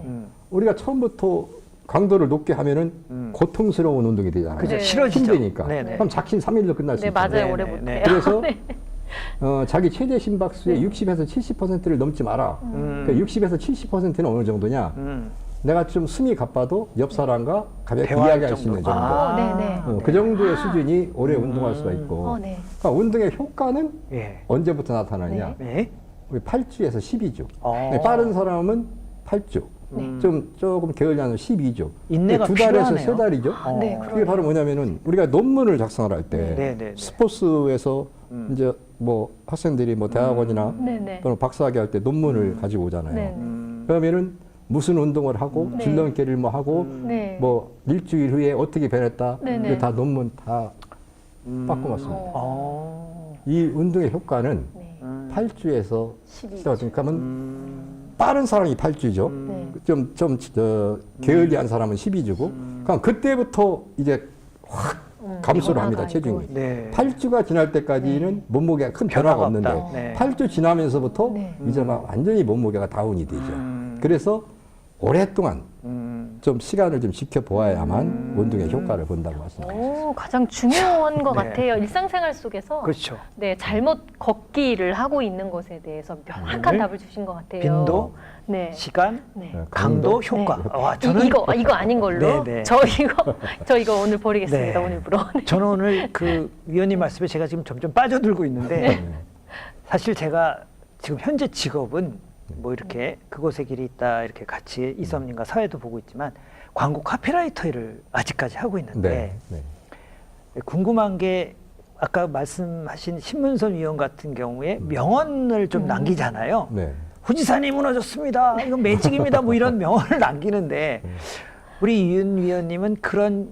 우리가 처음부터 강도를 높게 하면은 고통스러운 운동이 되잖아요. 그죠. 네. 싫어지죠. 힘드니까. 네네. 그럼 작심 3일로 끝날 수 네, 있잖아요. 맞아요. 네, 오래 네, 못해요. 네. 그래서 네. 자기 최대 심박수의 60에서 70%를 넘지 마라. 그러니까 60에서 70%는 어느 정도냐? 내가 좀 숨이 가빠도 옆 사람과 가볍게 대화할 이야기할 수 있는 정도. 정도. 아. 네네. 그 정도의 수준이 오래 운동할 수가 있고. 네. 그러니까 운동의 효과는 예. 언제부터 나타나냐? 네. 우리 8주에서 12주. 어. 빠른 사람은 8주. 좀 조금 게을리한 12주. 인내가 2달에서 필요하네요. 3달이죠. 네, 그게 바로 뭐냐면은 우리가 논문을 작성을 할 때 네, 네. 스포츠에서 이제 뭐 학생들이 뭐 대학원이나 네네. 또는 박사학위 할 때 논문을 가지고 오잖아요. 네. 그러면은 무슨 운동을 하고 네. 줄넘기를 뭐 하고 네. 뭐 일주일 후에 어떻게 변했다. 네네. 이게 다 논문 다 바꿔봤습니다. 이 운동의 효과는 네. 8주에서 12주. 그러니까 빠른 사람이 8주죠. 네. 좀 게을리한 사람은 12주고. 그럼 그때부터 이제 확 감소를 합니다. 변화가 체중이. 네. 8주가 지날 때까지는 몸무게가 큰 변화가 변화가 없는데 없다. 네. 8주 지나면서부터 네. 이제 막 완전히 몸무게가 다운이 되죠. 그래서 오랫동안 좀 시간을 좀 지켜보아야만 운동의 효과를 본다고 말씀드립니다. 오, 가장 중요한 것 네. 같아요. 일상생활 속에서 그렇죠. 네, 잘못 걷기를 하고 있는 것에 대해서 명확한 네. 답을 주신 것 같아요. 빈도, 네. 시간, 네. 강도, 강도, 효과. 네. 와, 저는 이거 아닌 걸로. 네, 네. 저 이거 오늘 버리겠습니다. 네. 오늘부로. 저는 오늘 그 위원님 말씀에 제가 지금 점점 빠져들고 있는데 사실 제가 지금 현재 직업은 뭐 이렇게 그곳의 길이 있다 이렇게 같이 이섭님과 사회도 보고 있지만 광고 카피라이터 일을 아직까지 하고 있는데 네. 궁금한 게 아까 말씀하신 신문선 위원 같은 경우에 명언을 좀 남기잖아요. 네. 후지산이 무너졌습니다. 이건 매직입니다. 뭐 이런 명언을 남기는데 우리 이윤 위원님은 그런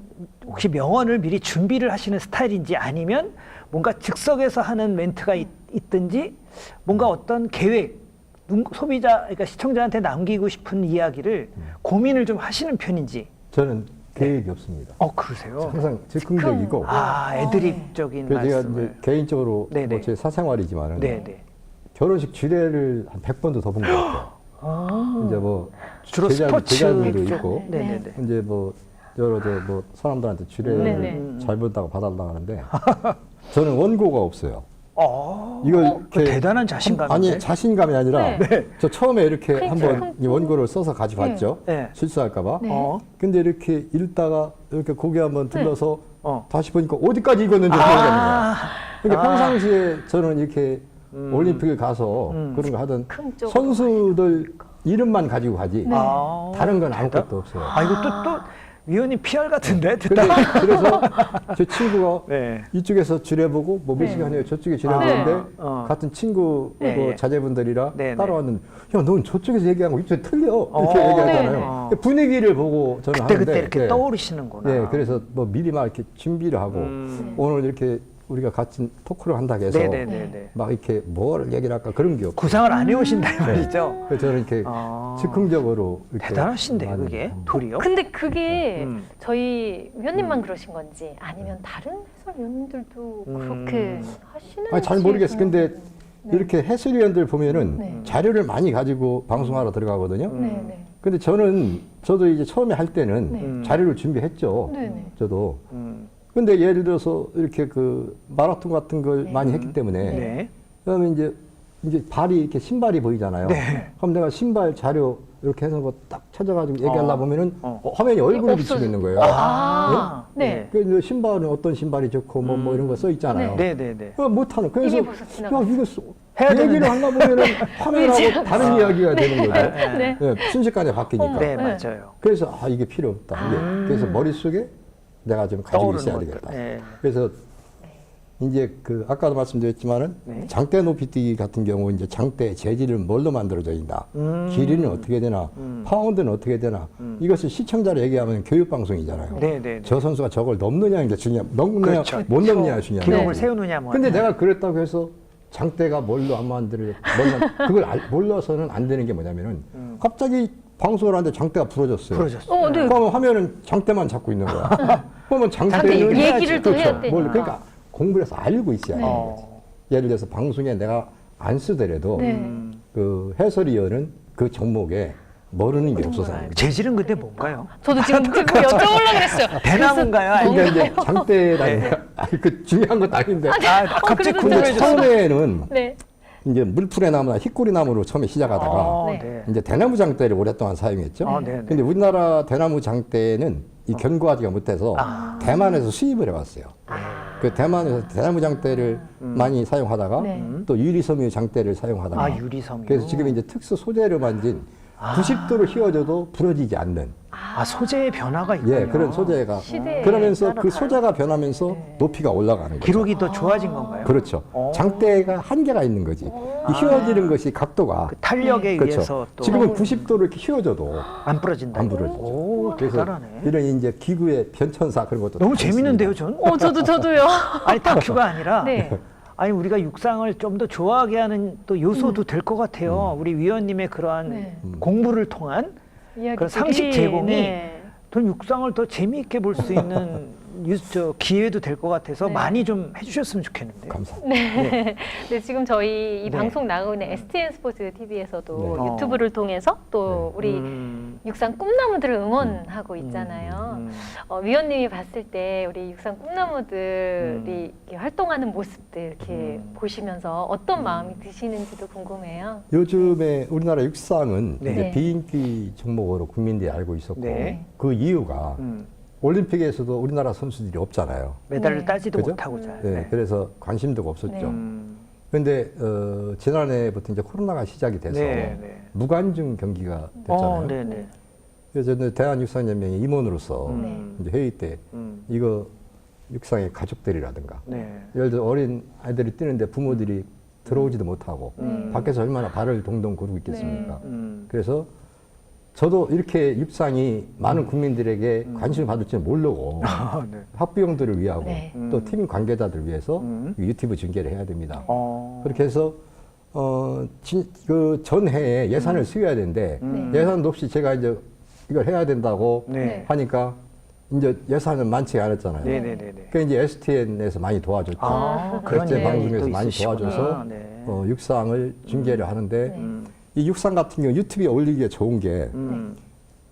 혹시 명언을 미리 준비를 하시는 스타일인지 아니면 뭔가 즉석에서 하는 멘트가 있든지 뭔가 어떤 계획 소비자 그러니까 시청자한테 남기고 싶은 이야기를 고민을 좀 하시는 편인지. 저는 계획이 없습니다. 그러세요? 항상 즉흥적이고 애드립적인 그래서 제가 말씀을. 이제 개인적으로 네네. 뭐 제 사생활이지만은 네네. 결혼식 주례를 한 100번도 더 본 것 같아요. 이제 뭐 주로 스포츠 제자들도 쪽. 있고 네네네. 이제 뭐 여러 뭐 사람들한테 주례를 네네. 잘 본다고 봐달라고 하는데 저는 원고가 없어요. 이걸 그 대단한 자신감인데. 아니 자신감이 아니라 네. 저 처음에 이렇게 프린트, 한번 이 원고를 써서 가져갔죠. 네. 실수할까봐. 네. 근데 이렇게 읽다가 이렇게 고개 한번 들러서 어. 다시 보니까 어디까지 읽었는지 기억이 안 나요. 그러니까 아. 평상시에 저는 이렇게 올림픽에 가서 그런 거 하던 큰 쪽으로 선수들 이름만 가지고 가지 아. 다른 건 아무것도 없어요. 이것도 또 위원님 PR 같은데 근데 듣다. 그래서 제 친구가 네. 이쪽에서 지내보고 뭐 몇 네. 시간에 저쪽에 지내보는데 네. 같은 친구 네. 뭐 자제분들이라 네, 네. 따라왔는데 야, 넌 저쪽에서 얘기한 거 이쪽에 틀려 이렇게 네, 얘기하잖아요. 네. 분위기를 보고 저는 그때 하는데 이렇게 네. 떠오르시는구나. 네, 그래서 뭐 미리 막 이렇게 준비를 하고 오늘 이렇게 우리가 같이 토크를 한다고 해서 네네네네. 막 이렇게 뭘 얘기를 할까 그런 게 없고 구상을 안 해오신다 이 말이죠. 그래서 저는 이렇게 즉흥적으로 이렇게 대단하신데 많이 그게 합니다. 도리요? 근데 그게 음. 저희 위원님만 그러신 건지 아니면 다른 해설위원님들도 그렇게 하시는 아니, 잘 모르겠어요. 근데 네. 이렇게 해설위원들 보면은 네. 자료를 많이 가지고 방송하러 들어가거든요. 네네. 근데 저도 이제 처음에 할 때는 네. 자료를 준비했죠. 네네. 저도. 음. 근데 예를 들어서 이렇게 그 마라톤 같은 걸 네. 많이 했기 때문에 네. 그러면 이제 발이 이렇게 신발이 보이잖아요. 네. 그럼 내가 신발 자료 이렇게 해서 딱 찾아가지고 얘기하려 보면은 화면에 얼굴이 없어져. 비치고 있는 거예요. 아, 네. 그 신발은 어떤 신발이 좋고 뭐 이런 거 써 있잖아요. 네네네. 못하는. 그래서 이미 벌써 지나갔어. 야 이거 해야 얘기를 되는데. 하려 보면은 화면하고 다른 이야기가 되는 거죠. 네. 네, 순식간에 바뀌니까. 네 네. 맞아요. 그래서 이게 필요 없다. 그래서 머릿속에 내가 좀 가지고 떠오르는 있어야 것들. 되겠다. 네. 그래서 이제 그 아까도 말씀드렸지만은 네. 장대 높이뛰기 같은 경우 이제 장대 재질은 뭘로 만들어져 있나, 길이는 어떻게 되나, 파운드는 어떻게 되나, 이것을 시청자로 얘기하면 교육 방송이잖아요. 네네. 저 선수가 저걸 넘느냐는 게 중요한, 넘느냐 그렇죠. 못 넘느냐가 중요한 기록을 거지. 세우느냐 뭐. 근데 내가 그랬다고 해서 장대가 뭘로 안 만들어 그걸 몰라서는 안 되는 게 뭐냐면은 갑자기 방송을 하는데 장대가 부러졌어요. 부러졌어. 네. 그러면 화면은 장대만 잡고 있는 거야. 그러면 장대는 얘기를 또 해야 그렇죠. 되니까. 그러니까 공부를 해서 알고 있어야 네. 되는 거지. 예를 들어서 방송에 내가 안 쓰더라도 네. 그 해설위원은 그 종목에 모르는 게 없어서 하는 거지. 재질은 근데 뭔가요? 저도 지금 여쭤보려고 그랬어요. 대나무인가요? 아니면 그러니까 이제 장대라는 그 중요한 것도 아닌데. 갑자기 그래도 근데 궁금해졌어. 처음에는 네. 이제 물풀의 나무나 히꼬리 나무로 처음에 시작하다가 네. 네. 이제 대나무 장대를 오랫동안 사용했죠. 네, 네. 근데 우리나라 대나무 장대는 이 견고하지가 못해서 대만에서 수입을 해왔어요. 그 대만에서 대나무 장대를 많이 사용하다가 네. 또 유리섬유 장대를 사용하다가 유리섬유. 그래서 지금 이제 특수 소재로 만든 90도로 휘어져도 부러지지 않는 소재의 변화가 있군요. 예 그런 소재가 시대에 그러면서 따라 그 다르- 소재가 변하면서 네. 높이가 올라가는 거죠. 기록이 더 좋아진 건가요? 그렇죠. 장대가 한계가 있는 거지. 이 휘어지는 것이 각도가 그 탄력에 그렇죠. 의해서 또 지금은 90도로 이렇게 휘어져도 안 부러진다. 안 부러지죠. 오, 그래서 대단하네. 이런 이제 기구의 변천사 그런 것도 너무 다 재밌는데요, 전? 저도요. 아니 다큐가 아니라 네. 아니 우리가 육상을 좀 더 좋아하게 하는 또 요소도 될 것 같아요. 우리 위원님의 그러한 네. 공부를 통한 그런 상식 제공이 네. 더 육상을 더 재미있게 볼 수 있는 기회도 될 것 같아서 네. 많이 좀 해주셨으면 좋겠는데요. 감사합니다. 네. 네, 지금 저희 이 네. 방송 나가고 있는 STN 스포츠 TV에서도 네. 유튜브를 통해서 또 우리 육상 꿈나무들을 응원하고 있잖아요. 위원님이 봤을 때 우리 육상 꿈나무들이 이렇게 활동하는 모습들 이렇게 보시면서 어떤 마음이 드시는지도 궁금해요. 요즘에 우리나라 육상은 네. 이제 네. 비인기 종목으로 국민들이 알고 있었고 네. 그 이유가 음, 올림픽에서도 우리나라 선수들이 없잖아요. 메달을 네. 따지도 그죠? 못하고 잘. 네, 그래서 관심도가 없었죠. 네. 그런데 지난해부터 이제 코로나가 시작이 돼서 네, 네. 무관중 경기가 됐잖아요. 네네. 그래서 저는 대한육상연맹의 임원으로서 네. 이제 회의 때 이거 육상의 가족들이라든가 네. 예를 들어 어린 아이들이 뛰는데 부모들이 들어오지도 못하고 밖에서 얼마나 발을 동동 구르고 있겠습니까? 그래서 저도 이렇게 육상이 많은 국민들에게 관심을 받을지는 모르고 네. 학부형들을 위하고 네. 또 팀 관계자들을 위해서 유튜브 중계를 해야 됩니다. 그렇게 해서 그 전해에 예산을 쓰여야 되는데 예산도 없이 제가 이제 이걸 해야 된다고 네. 하니까 이제 예산은 많지가 않았잖아요. 네네네네. 그러니까 이제 STN에서 많이 도와줬죠. 그런 국제 예의도 방송에서 많이 있으시구나. 도와줘서 네. 육상을 중계를 하는데 네. 이 육상 같은 경우 유튜브에 올리기에 좋은 게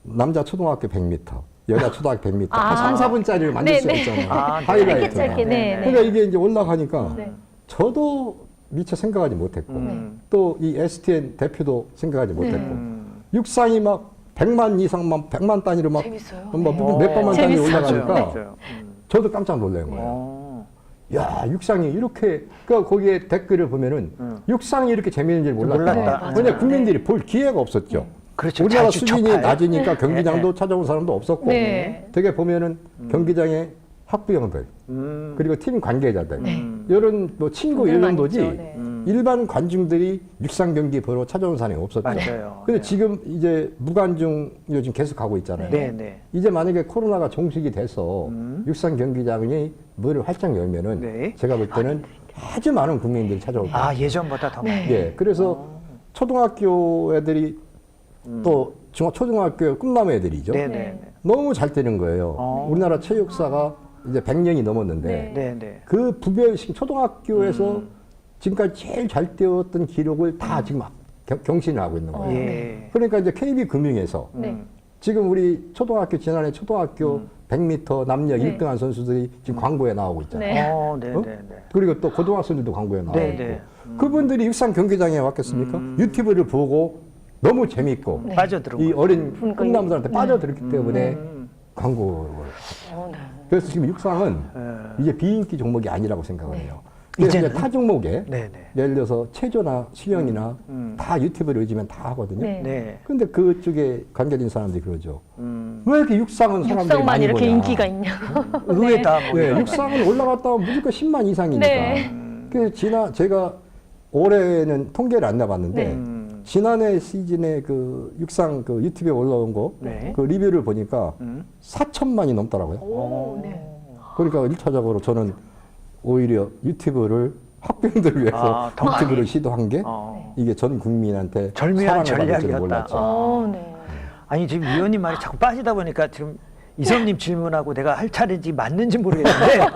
남자 초등학교 100m, 여자 초등학교 100m 한 3, 4분짜리를 만들 네, 수가 네. 있잖아요. 아, 하이라이트. 짧게, 네, 네. 그러니까 이게 이제 올라가니까 네. 저도 미처 생각하지 못했고 또 이 STN 대표도 생각하지 못했고 육상이 막 100만 이상만 100만 단위로 막 재밌어요. 뭐 몇백만 단위 재밌어요. 올라가니까 맞아요. 저도 깜짝 놀란 거예요. 야, 육상이 이렇게, 그러니까 거기에 댓글을 보면은 육상이 이렇게 재미있는지 몰랐다. 몰랐다. 왜냐 국민들이 볼 기회가 없었죠. 그렇죠. 우리나라 자주 수준이 접할. 낮으니까 경기장도 찾아온 사람도 없었고 네. 되게 보면은 경기장에 학부형들 그리고 팀 관계자들 이런 뭐 친구 분들 이런 많이 거지 있죠. 네. 일반 관중들이 육상 경기 보러 찾아온 사람이 없었죠. 맞아요. 근데 네. 지금 이제 무관중 요즘 계속 가고 있잖아요. 네, 네. 이제 만약에 코로나가 종식이 돼서 육상 경기장이 문을 활짝 열면은 네. 제가 볼 때는 아주 많은 국민들이 찾아올 거예요. 아, 예전보다 더 많이. 예, 그래서 초등학교 애들이 또 초등학교 꿈나무 애들이죠. 네, 네. 너무 잘 뛰는 거예요. 우리나라 체육사가 이제 100년이 넘었는데 네, 네. 그 부별식 초등학교에서 지금까지 제일 잘 뛰었던 기록을 다 지금 경신을 하고 있는 거예요. 예. 그러니까 이제 KB금융에서 네. 지금 우리 초등학교 지난해 초등학교 100m 남녀 네. 1등한 선수들이 지금 광고에 나오고 있잖아요. 네. 네, 어? 네, 네. 그리고 또 고등학생들도 광고에 나오고 네, 네. 그분들이 육상 경기장에 왔겠습니까? 유튜브를 보고 너무 재밌고 네. 빠져들은 이 거죠. 어린 그러니까 꿈나무들한테 네. 빠져들었기 때문에 광고를. 네. 그래서 지금 육상은 예. 이제 비인기 종목이 아니라고 생각을 해요. 네. 그래서 이제 이제는? 타 종목에 네, 네. 예를 들어서 체조나 수영이나 다 유튜브를 요즘엔 다 하거든요. 네. 네. 근데 그쪽에 관계된 사람들이 그러죠. 왜 이렇게 육상은 사람들이 육상만 많이 이렇게 보냐. 인기가 있냐고. 의외다. 뭐 네, 이런 육상은 올라갔다 하면 무조건 10만 이상이니까. 네. 그래서 제가 올해는 통계를 안 내봤는데 네. 지난해 시즌에 그 육상 그 유튜브에 올라온 거 네. 그 리뷰를 보니까 4천만이 넘더라고요. 오, 네. 그러니까 1차적으로 저는 오히려 유튜브를 학생들을 위해서 더 많이. 유튜브를 시도한 게 어. 이게 전 국민한테 절묘한 사랑을 받을 줄은 전략이었다. 몰랐죠. 오, 네. 아니 지금 위원님 말이 자꾸 빠지다 보니까 지금 이성님 질문하고 내가 할 차례인지 맞는지 모르겠는데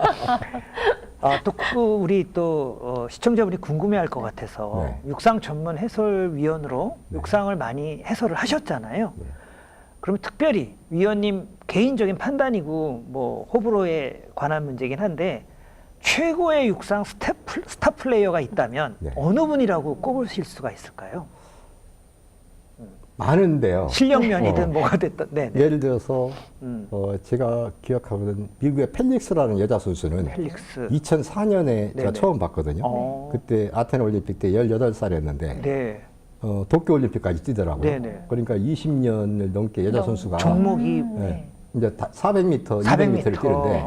또 우리 또 시청자분이 궁금해할 것 같아서 네. 육상 전문 해설위원으로 네. 육상을 많이 해설을 하셨잖아요. 네. 그러면 특별히 위원님 개인적인 판단이고 뭐 호불호에 관한 문제긴 한데 최고의 육상 스타 플레이어가 있다면 네. 어느 분이라고 꼽으실 수가 있을까요? 많은데요. 실력면이든 뭐가 됐든. 네. 네. 예를 들어서 음. 제가 기억하거든 미국의 펠릭스라는 여자 선수는 펠릭스. 2004년에 제가 네네. 처음 봤거든요. 그때 아테네 올림픽 때 18살이었는데 네. 도쿄 올림픽까지 뛰더라고요. 네네. 그러니까 20년을 넘게 여자 선수가 종목이 네, 이제 400m, 400m 200m를 뛰는데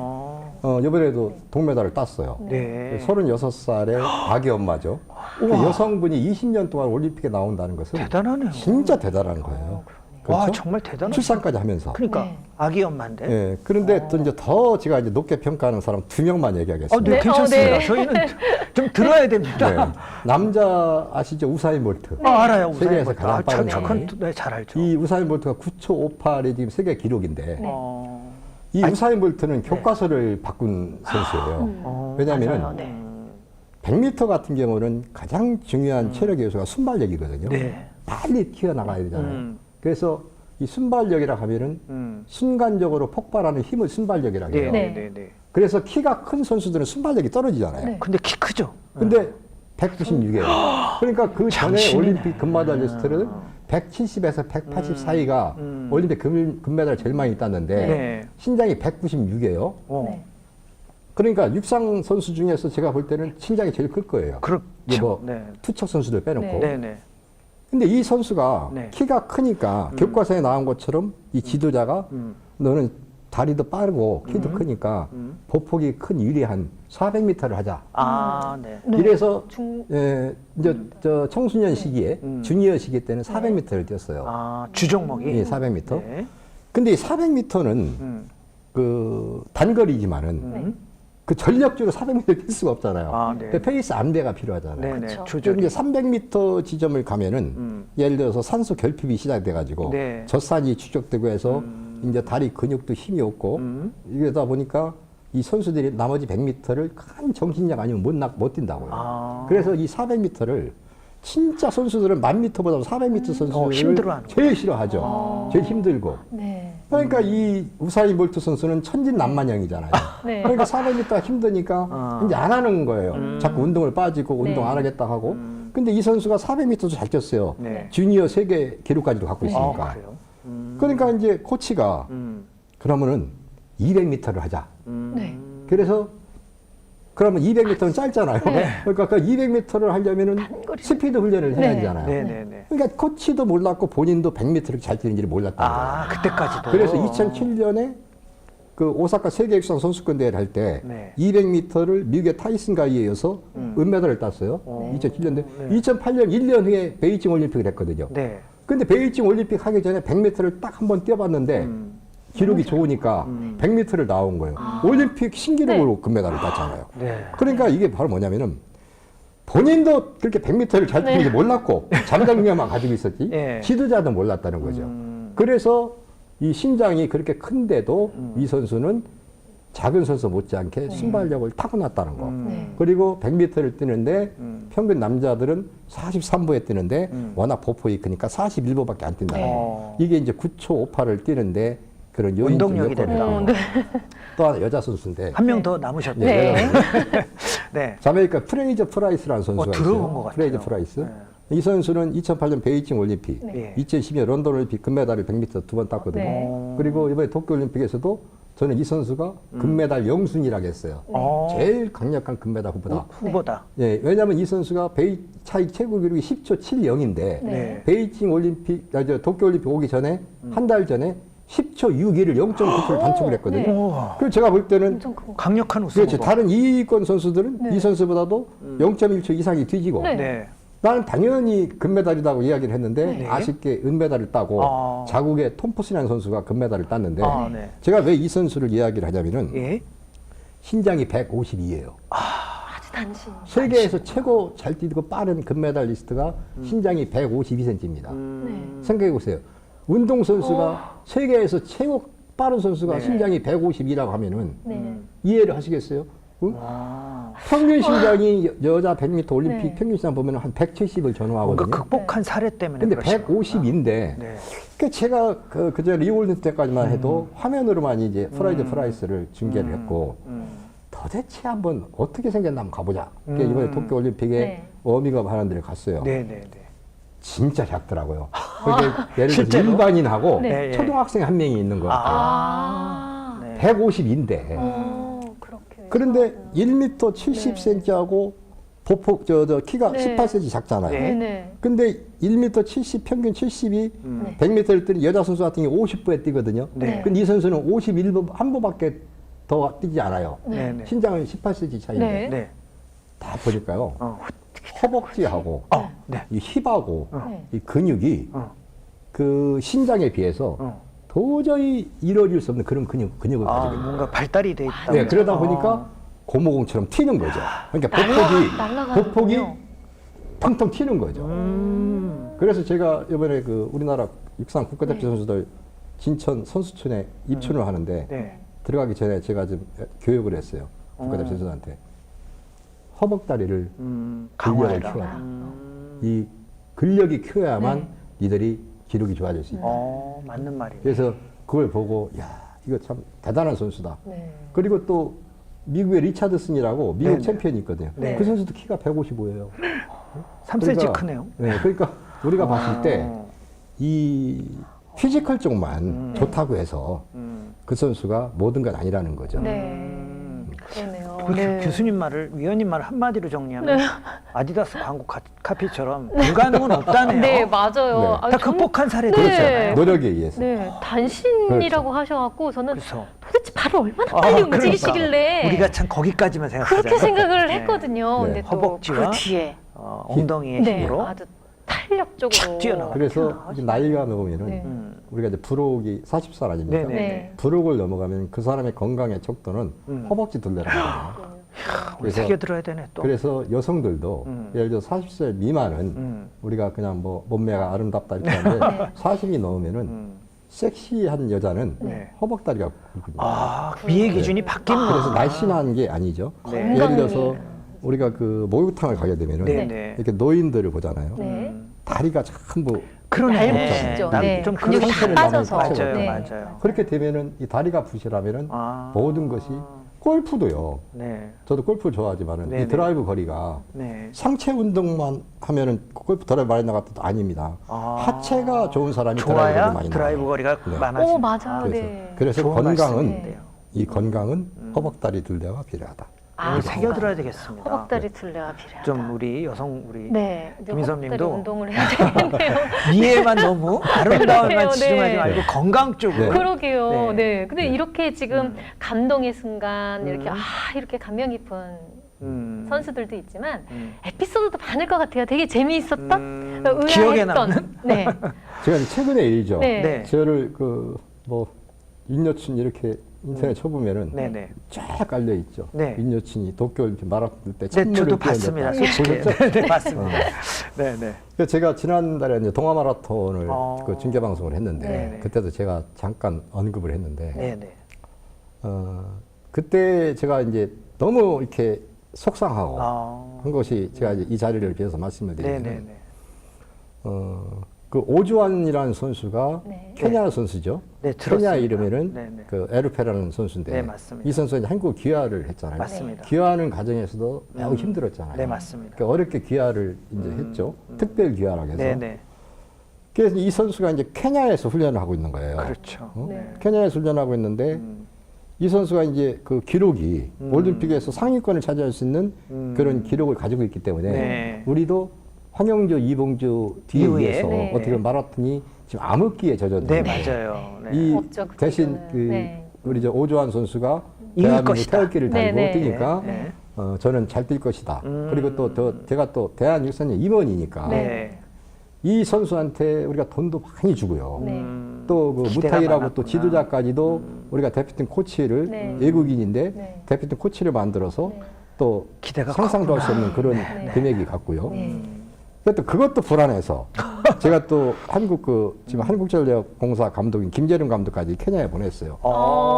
이번에도 동메달을 땄어요. 네. 36살의 아기 엄마죠. 그 여성분이 20년 동안 올림픽에 나온다는 것은 대단하네요. 진짜 대단한 거예요. 와 그렇죠? 정말 대단하다. 출산까지 하면서. 그러니까 네. 아기 엄마인데. 예, 그런데 또 이제 더 제가 이제 높게 평가하는 사람 2명만 얘기하겠습니다. 네, 네, 괜찮습니다. 네. 저희는 좀 들어야 됩니다. 네. 남자 아시죠? 우사인 볼트. 알아요. 세계에서 우사인 가장 볼트. 빠른 저건 사람이. 네, 잘 알죠. 이 우사인 볼트가 9초 58이 지금 세계 기록인데 어, 이 우사인 볼트는 교과서를 바꾼 선수예요. 왜냐하면 맞아요. 네. 100m 같은 경우는 가장 중요한 체력 요소가 순발력이거든요. 네. 빨리 튀어나가야 되잖아요. 음. 그래서 이 순발력이라 하면은 순간적으로 폭발하는 힘을 순발력이라고 해요. 네, 네. 네, 네. 그래서 키가 큰 선수들은 순발력이 떨어지잖아요. 네. 근데 키 크죠. 근데 196이에요. 그러니까 그 전에 장신이네. 올림픽 금메달 리스트는 170에서 180 사이가 올림픽 금메달 제일 많이 땄는데 네. 신장이 196이에요. 네. 그러니까 육상 선수 중에서 제가 볼 때는 신장이 제일 클 거예요. 그렇죠. 이게 뭐 네. 투척 선수들 빼놓고. 네, 네. 근데 이 선수가 네. 키가 크니까 교과서에 나온 것처럼 이 지도자가 너는 다리도 빠르고 키도 크니까 보폭이 큰 유리한 400m를 하자. 아, 네. 네. 이래서 중- 예, 이제 저 청소년 시기에 주니어 시기 때는 400m를 뛰었어요. 아, 주종목이. 예, 400m. 네. 근데 이 400m는 음. 그 단거리지만은 네. 그 전력적으로 400m 뛸 수가 없잖아요. 아, 네. 그 페이스 암대가 필요하잖아요. 네, 네. 그렇죠. 조절이. 이제 300m 지점을 가면은 예를 들어서 산소 결핍이 시작돼가지고 네. 젖산이 축적되고 해서 이제 다리 근육도 힘이 없고 이러다 보니까 이 선수들이 나머지 100m를 큰 정신력 아니면 못 뛴다고요. 아. 그래서 이 400m를 진짜 선수들은 1000m보다 400m 선수를 힘들어하는 제일 싫어하죠. 제일 힘들고. 네. 그러니까 이 우사인 볼트 선수는 천진난만형이잖아요. 네. 그러니까 400m 힘드니까 이제 안 하는 거예요. 자꾸 운동을 빠지고 운동 네. 안 하겠다 하고. 근데 이 선수가 400m도 잘 뛰었어요. 네. 주니어 세계 기록까지도 갖고 아, 있으니까. 그래요. 그러니까 이제 코치가 그러면은 200m를 하자. 네. 그래서 그러면 200m는 짧잖아요. 그러니까 그 200m를 하려면은 단거리. 스피드 훈련을 해야 네. 되잖아요. 네네네. 그러니까 코치도 몰랐고 본인도 100m를 잘 뛰는지를 몰랐다는 거예요. 아, 그때까지도. 그래서 2007년에 그 오사카 세계육상 선수권 대회를 할 때 네. 200m를 미국의 타이슨 가이에 이어서 은메달을 땄어요. 2007년에. 네. 2008년 1년 후에 베이징 올림픽을 했거든요. 네. 근데 베이징 올림픽 하기 전에 100m를 딱 한 번 뛰어봤는데 기록이 좋으니까 100m를 나온 거예요. 올림픽 신기록으로 금메달을 땄잖아요. 네. 그러니까 이게 바로 뭐냐면은 본인도 그렇게 100m를 잘 뛰는 지 몰랐고 잠장력만 가지고 있었지 네. 지도자도 몰랐다는 거죠. 그래서 이 신장이 그렇게 큰데도 이 선수는 작은 선수 못지않게 순발력을 타고났다는 거. 네. 그리고 100m를 뛰는데 평균 남자들은 43보에 뛰는데 워낙 보폭이 크니까 41보밖에 안 뛴다. 네. 이게 이제 9초 58을 뛰는데 그런 요인적 운동력이 여건을 된다. 갖고 또 하나 여자 선수인데 한 명 더 남으셨네요. 네. 네. 자메이카 프레이저 프라이스라는 선수가 들어본 있어요. 것 같아요. 프레이저 프라이스. 네. 이 선수는 2008년 베이징 올림픽, 네. 2012년 런던 올림픽 금메달을 100m 2번 땄거든요. 네. 그리고 이번에 도쿄 올림픽에서도 저는 이 선수가 금메달 영순이라고 했어요. 제일 강력한 금메달 후보다. 후보다. 예, 왜냐하면 이 선수가 차이 최고 기록이 10초 70인데 네. 베이징 올림픽, 도쿄 올림픽 오기 전에 한 달 전에 10초 61을 0.9초를 단축을 했거든요. 네. 우와. 그래서 제가 볼 때는 엄청 큰 거. 강력한 우승. 그렇죠. 다른 2위권 선수들은 네. 이 선수보다도 0.1초 이상이 뒤지고 네. 네. 나는 당연히 금메달이라고 이야기를 했는데 네. 아쉽게 은메달을 따고 아. 자국의 톰프슨이라는 선수가 금메달을 땄는데 아, 네. 제가 왜 이 선수를 이야기를 하냐면은 예. 신장이 152예요. 아주 단신. 세계에서 최고 잘 뛰고 빠른 금메달리스트가 신장이 152cm입니다. 네. 생각해 보세요. 운동 선수가 세계에서 최고 빠른 선수가 네. 신장이 152라고 하면은 네. 이해를 하시겠어요? 응? 아. 평균 신장이 여자 100m 올림픽 네. 평균 신장 보면 한 170을 뭔가 전후하거든요. 극복한 사례 때문에 근데 그러시구나. 150인데 네. 그 제가 그저 리올림픽 때까지만 해도 화면으로만 이제 프라이드 프라이스를 중계를 했고 도대체 한번 어떻게 생겼나 한번 가보자. 그러니까 이번에 도쿄 올림픽에 네. 워밍업 하는 데를 갔어요. 네, 네, 네. 진짜 작더라고요. 그러니까 예를 들어 실제로? 일반인하고 네. 초등학생 한 명이 있는 것 같아요. 아. 네. 150인데 그렇게. 그런데 1m 70cm하고 보폭 키가 네. 18cm 작잖아요. 네. 네네. 근데 1m 70 평균 70이 네. 100m를 뛰는 여자 선수 같은 경우 50부에 뛰거든요. 네. 근데 이 선수는 51부 한 부밖에 더 뛰지 않아요. 네, 네. 신장은 18cm 차이인데 네. 네. 다 보니까요. 어. 허벅지하고 네. 이 힙하고 네. 이 근육이 어. 그 신장에 비해서 어. 도저히 이루어질 수 없는 그런 근육을 아, 가지고 있는 뭔가 발달이 돼 있다. 네, 그러다 어. 보니까 고무공처럼 튀는 거죠. 그러니까 날아가는군요. 보폭이 텅텅 튀는 거죠. 음. 그래서 제가 이번에 그 우리나라 육상 국가대표 선수들 진천 선수촌에 입춘을 하는데 네. 들어가기 전에 제가 좀 교육을 했어요. 국가대표 선수들한테 허벅다리를 근력을 강화해라. 키워라. 이 근력이 키워야만 네. 니들이 기록이 좋아질 수 있다. 맞는 말이에요. 그래서 그걸 보고 야 이거 참 대단한 선수다. 네. 그리고 또 미국의 리차드슨이라고 미국 네네. 챔피언이 있거든요. 네. 그 선수도 키가 155예요. 3cm 크네요. 네, 그러니까 우리가 봤을 때 어. 이 피지컬 쪽만 좋다고 해서 음. 그 선수가 모든 건 아니라는 거죠. 네. 그러네요. 그 네. 교수님 말을 위원님 말을 한마디로 정리하면 아디다스 광고 카피처럼 불가능은 없다네요. 네, 맞아요. 네. 아, 다 정- 극복한 사례 네. 되잖아요. 노력에 의해서. 네, 단신이라고 하셔갖고 저는 그렇죠. 도대체 발을 얼마나 빨리 움직이시길래 우리가 참 거기까지만 생각하잖아요. 그렇게 생각을 네. 했거든요. 네. 근데 또 허벅지와 그 뒤에 엉덩이의 네, 힘으로 아주 탄력적으로 촥 뛰어나가요. 그래서 이제 나이가 넘으면은 네. 우리가 이제 부록이 40살 아닙니까? 네네. 네. 부록을 넘어가면 그 사람의 건강의 척도는 허벅지 둘레라고 우리 그래서- 새겨 들어야 되네 또. 그래서 여성들도 예를 들어 40세 미만은 우리가 그냥 뭐 몸매가 아름답다 이렇게 하는데 40이 넘으면은 섹시한 여자는 네. 허벅다리가 굵거든요. 아, 미의 기준이 바뀌는 그래서 거죠. 날씬한 게 아니죠. 네. 예를 들어서 우리가 그 목욕탕을 가게 되면은 네, 네. 이렇게 노인들을 보잖아요. 네. 다리가 전부 그러네. 얇으시죠. 난 네. 좀 근육이 그런 다 상태를 빠져서. 맞아요, 네. 맞아요. 그렇게 되면은 이 다리가 부실하면은 아. 모든 것이 골프도요. 네, 저도 골프 좋아하지만은 네네. 이 드라이브 거리가 네. 상체 운동만 하면은 골프 드라이브 많이 나갔다 아닙니다. 아. 하체가 좋은 사람이 드라이브 좋아야 거리 많이 드라이브 나가요. 거리가 네. 많아지. 오, 맞아요. 네. 그래서 좋은 건강은 말씀인데요. 이 건강은 허벅다리 둘레가 필요하다. 오늘 새겨들어야 되겠습니다. 허벅다리 둘레가 필요하다. 좀 우리 여성 우리 네, 이제 김희섭님도 허벅다리 운동을 해야 되겠네요. 미에만 너무 아름다움만 그러게요, 집중하지 네. 말고 건강 쪽으로. 네. 그러게요. 네. 네. 근데 이렇게 지금 감동의 순간 이렇게 음. 이렇게 감명 깊은 음. 선수들도 있지만 에피소드도 많을 것 같아요. 되게 재미있었던, 기억에 의아했던. 남는? 네. 제가 이제 최근에 일이죠. 네. 네. 저를 뭐 인여친 이렇게 인터넷 쳐보면은 네네. 쫙 깔려 있죠. 네. 인여친이 도쿄올림픽 마라톤 때 네, 찬물을 저도 끼얹었다. 봤습니다. 솔직히. 네, 봤습니다. 네네. 그래서 제가 지난달에 이제 동아 마라톤을 그 중계 방송을 했는데 네네. 그때도 제가 잠깐 언급을 했는데 네네. 그때 제가 이제 너무 이렇게 속상하고 아. 한 것이 제가 이제 이 자리를 빌어서 말씀을 드리면 네네네. 그 오주환이라는 선수가 네. 케냐 선수죠. 네, 케냐 들었습니다. 이름에는 네네. 그 에르페라는 선수인데 네, 맞습니다. 이 선수가 이제 한국 귀화를 했잖아요. 맞습니다. 귀화하는 과정에서도 매우 힘들었잖아요. 네, 맞습니다. 그러니까 어렵게 귀화를 이제 했죠. 특별 귀화라고 해서. 네네. 그래서 이 선수가 이제 케냐에서 훈련을 하고 있는 거예요. 그렇죠. 어? 네. 케냐에서 훈련하고 있는데 이 선수가 이제 그 기록이 올림픽에서 상위권을 차지할 수 있는 그런 기록을 가지고 있기 때문에 네. 우리도 황영조, 이봉주 뒤에 이후에, 의해서 네. 어떻게 보면 마라톤이 지금 암흑기에 젖었는데 네, 맞아요. 네. 이 없죠, 그 대신 지금은. 그 네. 우리 저 오주환 선수가 이길 대한민국 것이다. 태극기를 달고 네, 네. 뛰니까 네. 저는 잘 뛸 것이다. 그리고 또 제가 또 대한육사년 임원이니까 네. 이 선수한테 우리가 돈도 많이 주고요. 네. 또 그 기대가 무타이라고 많았구나. 또 지도자까지도 우리가 대표팀 코치를 네. 외국인인데 네. 대표팀 코치를 만들어서 네. 또 기대가 상상도 할 수 없는 그런 네. 금액이 갔고요. 네. 또 그것도 불안해서 제가 또 지금 한국전력공사 감독인 김재룡 감독까지 케냐에 보냈어요.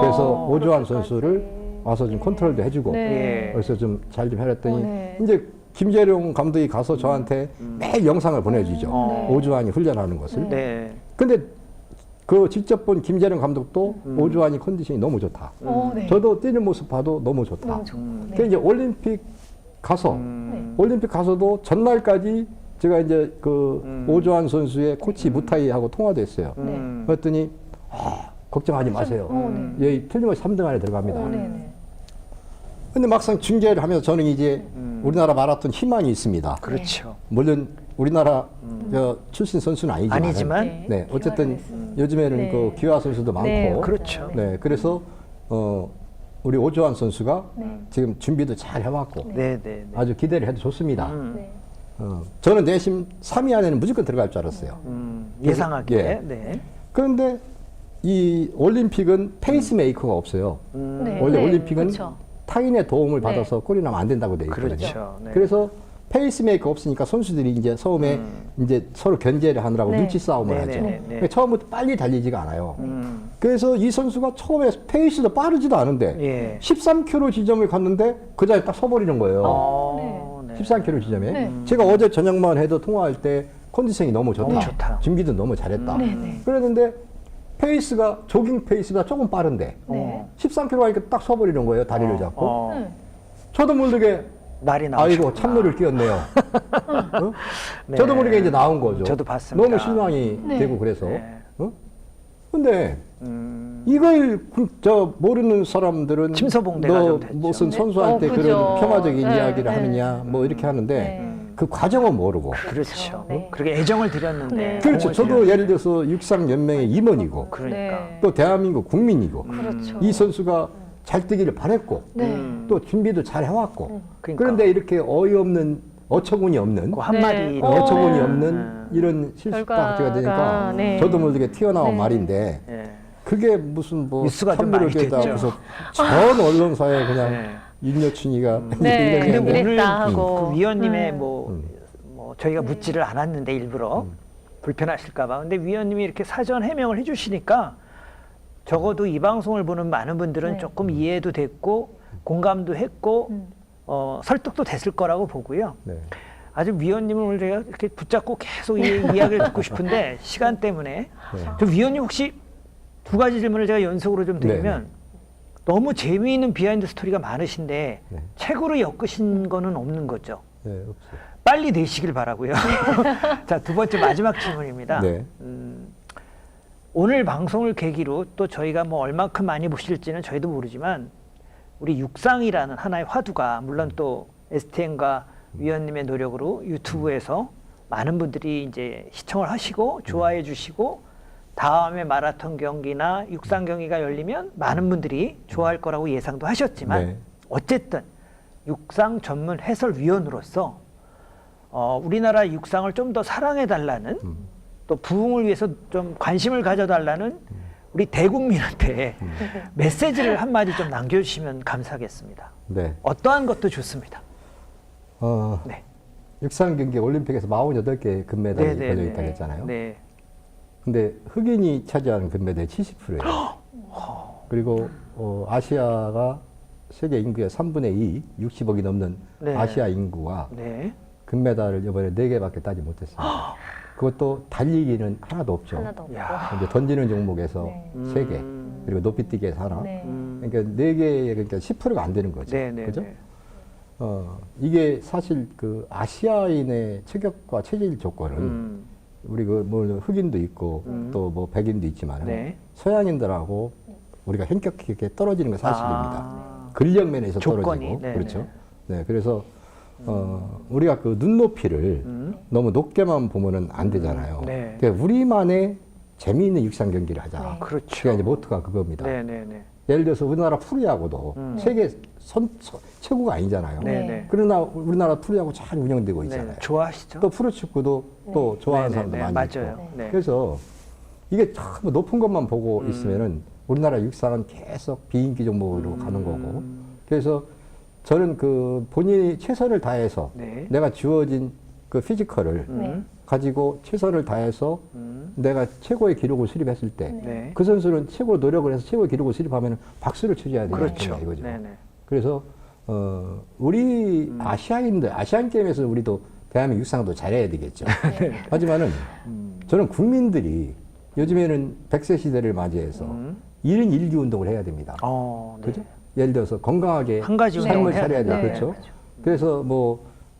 그래서 오주환 선수를 와서 좀 컨트롤도 해주고 네. 그래서 좀 잘 좀 해랬더니 네. 이제 김재룡 감독이 가서 저한테 매일 영상을 보내주죠. 네. 오주환이 훈련하는 것을. 네. 근데 그 직접 본 김재룡 감독도 오주환이 컨디션이 너무 좋다. 네. 저도 뛰는 모습 봐도 너무 좋다. 너무 좋고. 그래서 이제 올림픽 가서 올림픽 가서도 전날까지 제가 이제 그 오주환 선수의 코치 무타이하고 통화도 했어요. 네. 그랬더니 걱정하지 마세요. 네. 예, 틀림없이 3등 안에 들어갑니다. 네. 근데 막상 중계를 하면서 저는 이제 우리나라 마라톤 희망이 있습니다. 그렇죠. 물론 우리나라 출신 선수는 아니지만, 아니지만 네, 어쨌든 귀화를 했습니다. 요즘에는 네. 그 귀화 선수도 많고, 네, 그렇죠. 네, 그래서 우리 오주환 선수가 네. 지금 준비도 잘 해왔고 네네. 아주 기대를 해도 좋습니다. 네. 저는 내심 3위 안에는 무조건 들어갈 줄 알았어요. 예상하기에. 예. 네. 그런데 이 올림픽은 페이스메이커가 없어요. 네. 원래 네. 올림픽은 그렇죠. 타인의 도움을 네. 받아서 꼴이 나면 안 된다고 돼 있거든요. 그렇죠. 네. 그래서 페이스메이커 없으니까 선수들이 이제 처음에 이제 서로 견제를 하느라고 네. 눈치 싸움을 네, 하죠. 네, 네, 네. 그러니까 처음부터 빨리 달리지가 않아요. 그래서 이 선수가 처음에 페이스도 빠르지도 않은데 예. 13km 지점을 갔는데 그 자리에 딱 서버리는 거예요. 네. 13km 지점에. 네. 제가 어제 저녁만 해도 통화할 때 컨디션이 너무 좋다. 너무 좋다. 준비도 너무 잘했다. 네, 네. 그랬는데 페이스가 조깅 페이스가 조금 빠른데 네. 13km 가니까 딱 서버리는 거예요. 다리를 잡고. 어. 저도 모르게 날이 나오셨구나. 아이고 참노를 끼웠네요. 어? 네. 저도 모르게 이제 나온 거죠. 저도 봤습니다. 너무 실망이 네. 되고 그래서. 네. 어? 근데 이걸 저 모르는 사람들은 침소봉대가 너 좀 됐죠. 무슨 네. 선수한테 그죠. 그런 폄하적인 네, 이야기를 네. 하느냐 뭐 이렇게 하는데 네. 그 과정은 모르고. 그렇죠. 네. 그렇게 애정을 드렸는데. 네. 그렇죠. 공을 저도 들였는데. 예를 들어서 육상연맹의 임원이고 그러니까. 네. 또 대한민국 국민이고 그렇죠. 이 선수가 잘 뛰기를 바랬고 네. 또 준비도 잘 해왔고 그러니까. 그런데 이렇게 어이없는 어처구니 없는 그 한마디 네. 어처구니 네. 없는 이런 실수가 결과가, 되니까 네. 저도 모르게 튀어나온 네. 말인데 예. 그게 무슨 뭐 뉴스가 좀 많이 됐죠. 그래서 전 언론사에 그냥 네. 윤여춘이가 네. 이런 근데 얘기하는데 오늘 이랬다 하고. 그 위원님의 뭐 저희가 묻지를 않았는데 일부러 불편하실까봐. 근데 위원님이 이렇게 사전 해명을 해주시니까 적어도 이 방송을 보는 많은 분들은 네. 조금 이해도 됐고 공감도 했고 설득도 됐을 거라고 보고요. 네. 아주 위원님을 오늘 제가 이렇게 붙잡고 계속 이 이야기를 듣고 싶은데 시간 때문에 네. 저 위원님 혹시 두 가지 질문을 제가 연속으로 좀 드리면 네. 너무 재미있는 비하인드 스토리가 많으신데 네. 책으로 엮으신 거는 없는 거죠? 네, 없어요. 빨리 내시길 바라고요. 자, 두 번째 마지막 질문입니다. 네. 오늘 방송을 계기로 또 저희가 뭐 얼만큼 많이 보실지는 저희도 모르지만 우리 육상이라는 하나의 화두가 물론 또 STN과 위원님의 노력으로 유튜브에서 많은 분들이 이제 시청을 하시고 좋아해 주시고 다음에 마라톤 경기나 육상 경기가 열리면 많은 분들이 좋아할 거라고 예상도 하셨지만 네. 어쨌든 육상 전문 해설위원으로서 우리나라 육상을 좀 더 사랑해 달라는 또 부흥을 위해서 좀 관심을 가져달라는 우리 대국민한테 메시지를 한마디 좀 남겨주시면 감사하겠습니다. 네. 어떠한 것도 좋습니다. 네. 육상 경기 올림픽에서 48개 금메달이 네, 네, 걸려 네. 있다고 했잖아요. 네. 근데 흑인이 차지하는 금메달이 70%예요. 그리고 아시아가 세계 인구의 3분의 2, 60억이 넘는 네. 아시아 인구가 네. 금메달을 이번에 4개밖에 따지 못했습니다. 그것도 달리기는 하나도 없죠. 하나도 없고. 야. 이제 던지는 종목에서 네. 3개, 그리고 높이뛰기에서 하나. 네. 그러니까 4개, 그러니까 10%가 안 되는 거죠. 네, 네, 그죠? 네. 이게 사실 그 아시아인의 체격과 체질 조건은 우리 뭐 흑인도 있고 또 뭐 백인도 있지만 네. 서양인들하고 우리가 현격하게 떨어지는 건 사실입니다. 아. 근력 면에서 조건이, 떨어지고 네, 그렇죠. 네, 그래서 우리가 그 눈높이를 너무 높게만 보면은 안 되잖아요. 네. 그러니까 우리만의 재미있는 육상 경기를 하자. 네. 그렇죠. 그게 이제 모토가 그겁니다. 네, 네, 네. 예를 들어서 우리나라 프로야구도 세계 최고가 아니잖아요. 네, 네. 네. 그러나 우리나라 프로야구 잘 운영되고 있잖아요. 네. 좋아하시죠? 또 프로축구도 또 좋아하는 네, 사람도 네, 네. 많이 맞아요. 있고. 네. 그래서 이게 참 높은 것만 보고 있으면은 우리나라 육상은 계속 비인기 종목으로 가는 거고. 그래서 저는 그 본인이 최선을 다해서 네. 내가 주어진 그 피지컬을 네. 가지고 최선을 다해서 내가 최고의 기록을 수립했을 때 네. 그 선수는 최고 노력을 해서 최고의 기록을 수립하면 박수를 쳐줘야 되는 그렇죠. 이거죠. 네, 네. 그래서 우리 아시아인들 아시안 게임에서 우리도 대한민국 육상도 잘해야 되겠죠. 하지만은 저는 국민들이 요즘에는 100세 시대를 맞이해서 1인 1기 운동을 해야 됩니다. 네. 그죠? 예를 들어서 건강하게 한 가지 삶을 운동을 차려야 돼요. 네. 그렇죠? 그래서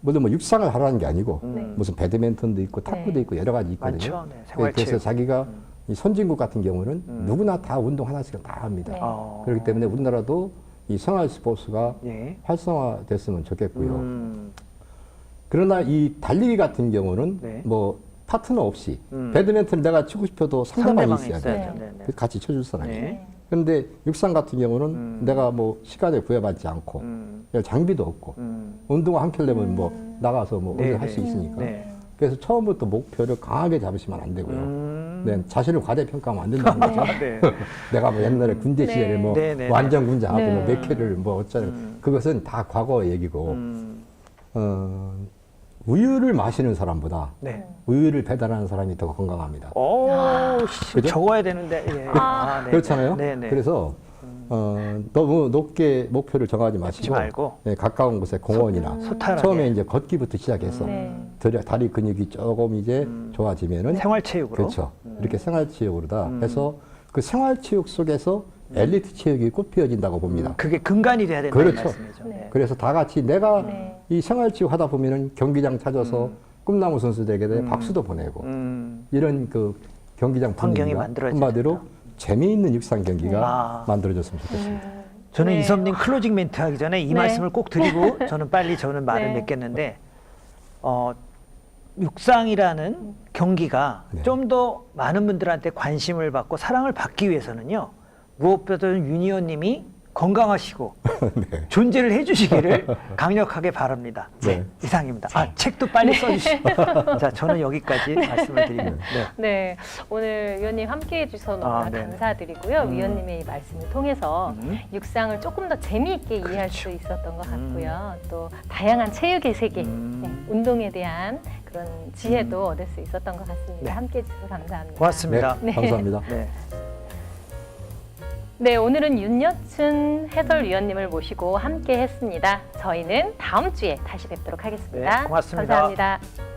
물론 육상을 하라는 게 아니고 네. 무슨 배드민턴도 있고 탁구도 네. 있고 여러 가지 있거든요. 많죠. 네, 그래서 생활체육. 자기가 이 선진국 같은 경우는 누구나 다 운동 하나씩은 다 합니다. 네. 그렇기 때문에 우리나라도 이 생활 스포츠가 예. 활성화됐으면 좋겠고요. 그러나 이 달리기 같은 경우는 네. 뭐 파트너 없이 배드민턴을 내가 치고 싶어도 상대방이 있어야 돼요. 있어야죠. 네, 네. 같이 쳐줄 사람이. 네. 그런데 육상 같은 경우는 내가 뭐 시간에 구애받지 않고 장비도 없고 운동을 한 켤레면 뭐 나가서 뭐 네, 할 수 네. 있으니까. 네. 그래서 처음부터 목표를 강하게 잡으시면 안 되고요. 네, 자신을 과대평가하면 안 된다는 거죠. 네. 내가 뭐 옛날에 군대 네. 시절에 뭐 네, 네, 완전 군자하고 네. 뭐 몇 킬을 뭐 어쩌는 그것은 다 과거 얘기고 우유를 마시는 사람보다 네. 우유를 배달하는 사람이 더 건강합니다. 그죠? 적어야 되는데. 예. 네. 그렇잖아요. 네, 네. 그래서 너무 높게 목표를 정하지 마시고 말고. 네, 가까운 곳에 공원이나 소탈하게. 처음에 이제 걷기부터 시작해서 네. 다리 근육이 조금 이제 좋아지면은 생활체육으로. 그렇죠. 이렇게 생활체육으로다 해서 그 생활체육 속에서 엘리트 체육이 꽃피어진다고 봅니다. 그게 근간이 돼야 된다는 그렇죠. 말씀이죠. 네. 그래서 다 같이 내가 네. 이 생활체육 하다 보면은 경기장 찾아서 꿈나무 선수들에게 박수도 보내고 이런 그 경기장 환경이 분위기가 만들어져야 한마디로 된다. 재미있는 육상 경기가 아. 만들어졌으면 좋겠습니다. 저는 네. 이섭님 클로징 멘트 하기 전에 이 네. 말씀을 꼭 드리고 저는 빨리 말을 네. 맺겠는데 육상이라는 경기가 네. 좀 더 많은 분들한테 관심을 받고 사랑을 받기 위해서는요. 무엇보다도 윤희원님이 건강하시고 네. 존재를 해주시기를 강력하게 바랍니다. 네. 이상입니다. 책도 빨리 써주시고. 자, 저는 여기까지 말씀을 드립니다. 네. 네, 오늘 위원님 함께해 주셔서 너무나 네. 감사드리고요. 위원님의 이 말씀을 통해서 육상을 조금 더 재미있게 이해할 수 있었던 것 같고요. 또 다양한 체육의 세계, 네, 운동에 대한 그런 지혜도 얻을 수 있었던 것 같습니다. 네. 함께해 주셔서 감사합니다. 고맙습니다. 네. 감사합니다. 네. 네, 오늘은 윤여춘 해설위원님을 모시고 함께 했습니다. 저희는 다음 주에 다시 뵙도록 하겠습니다. 네, 고맙습니다. 감사합니다.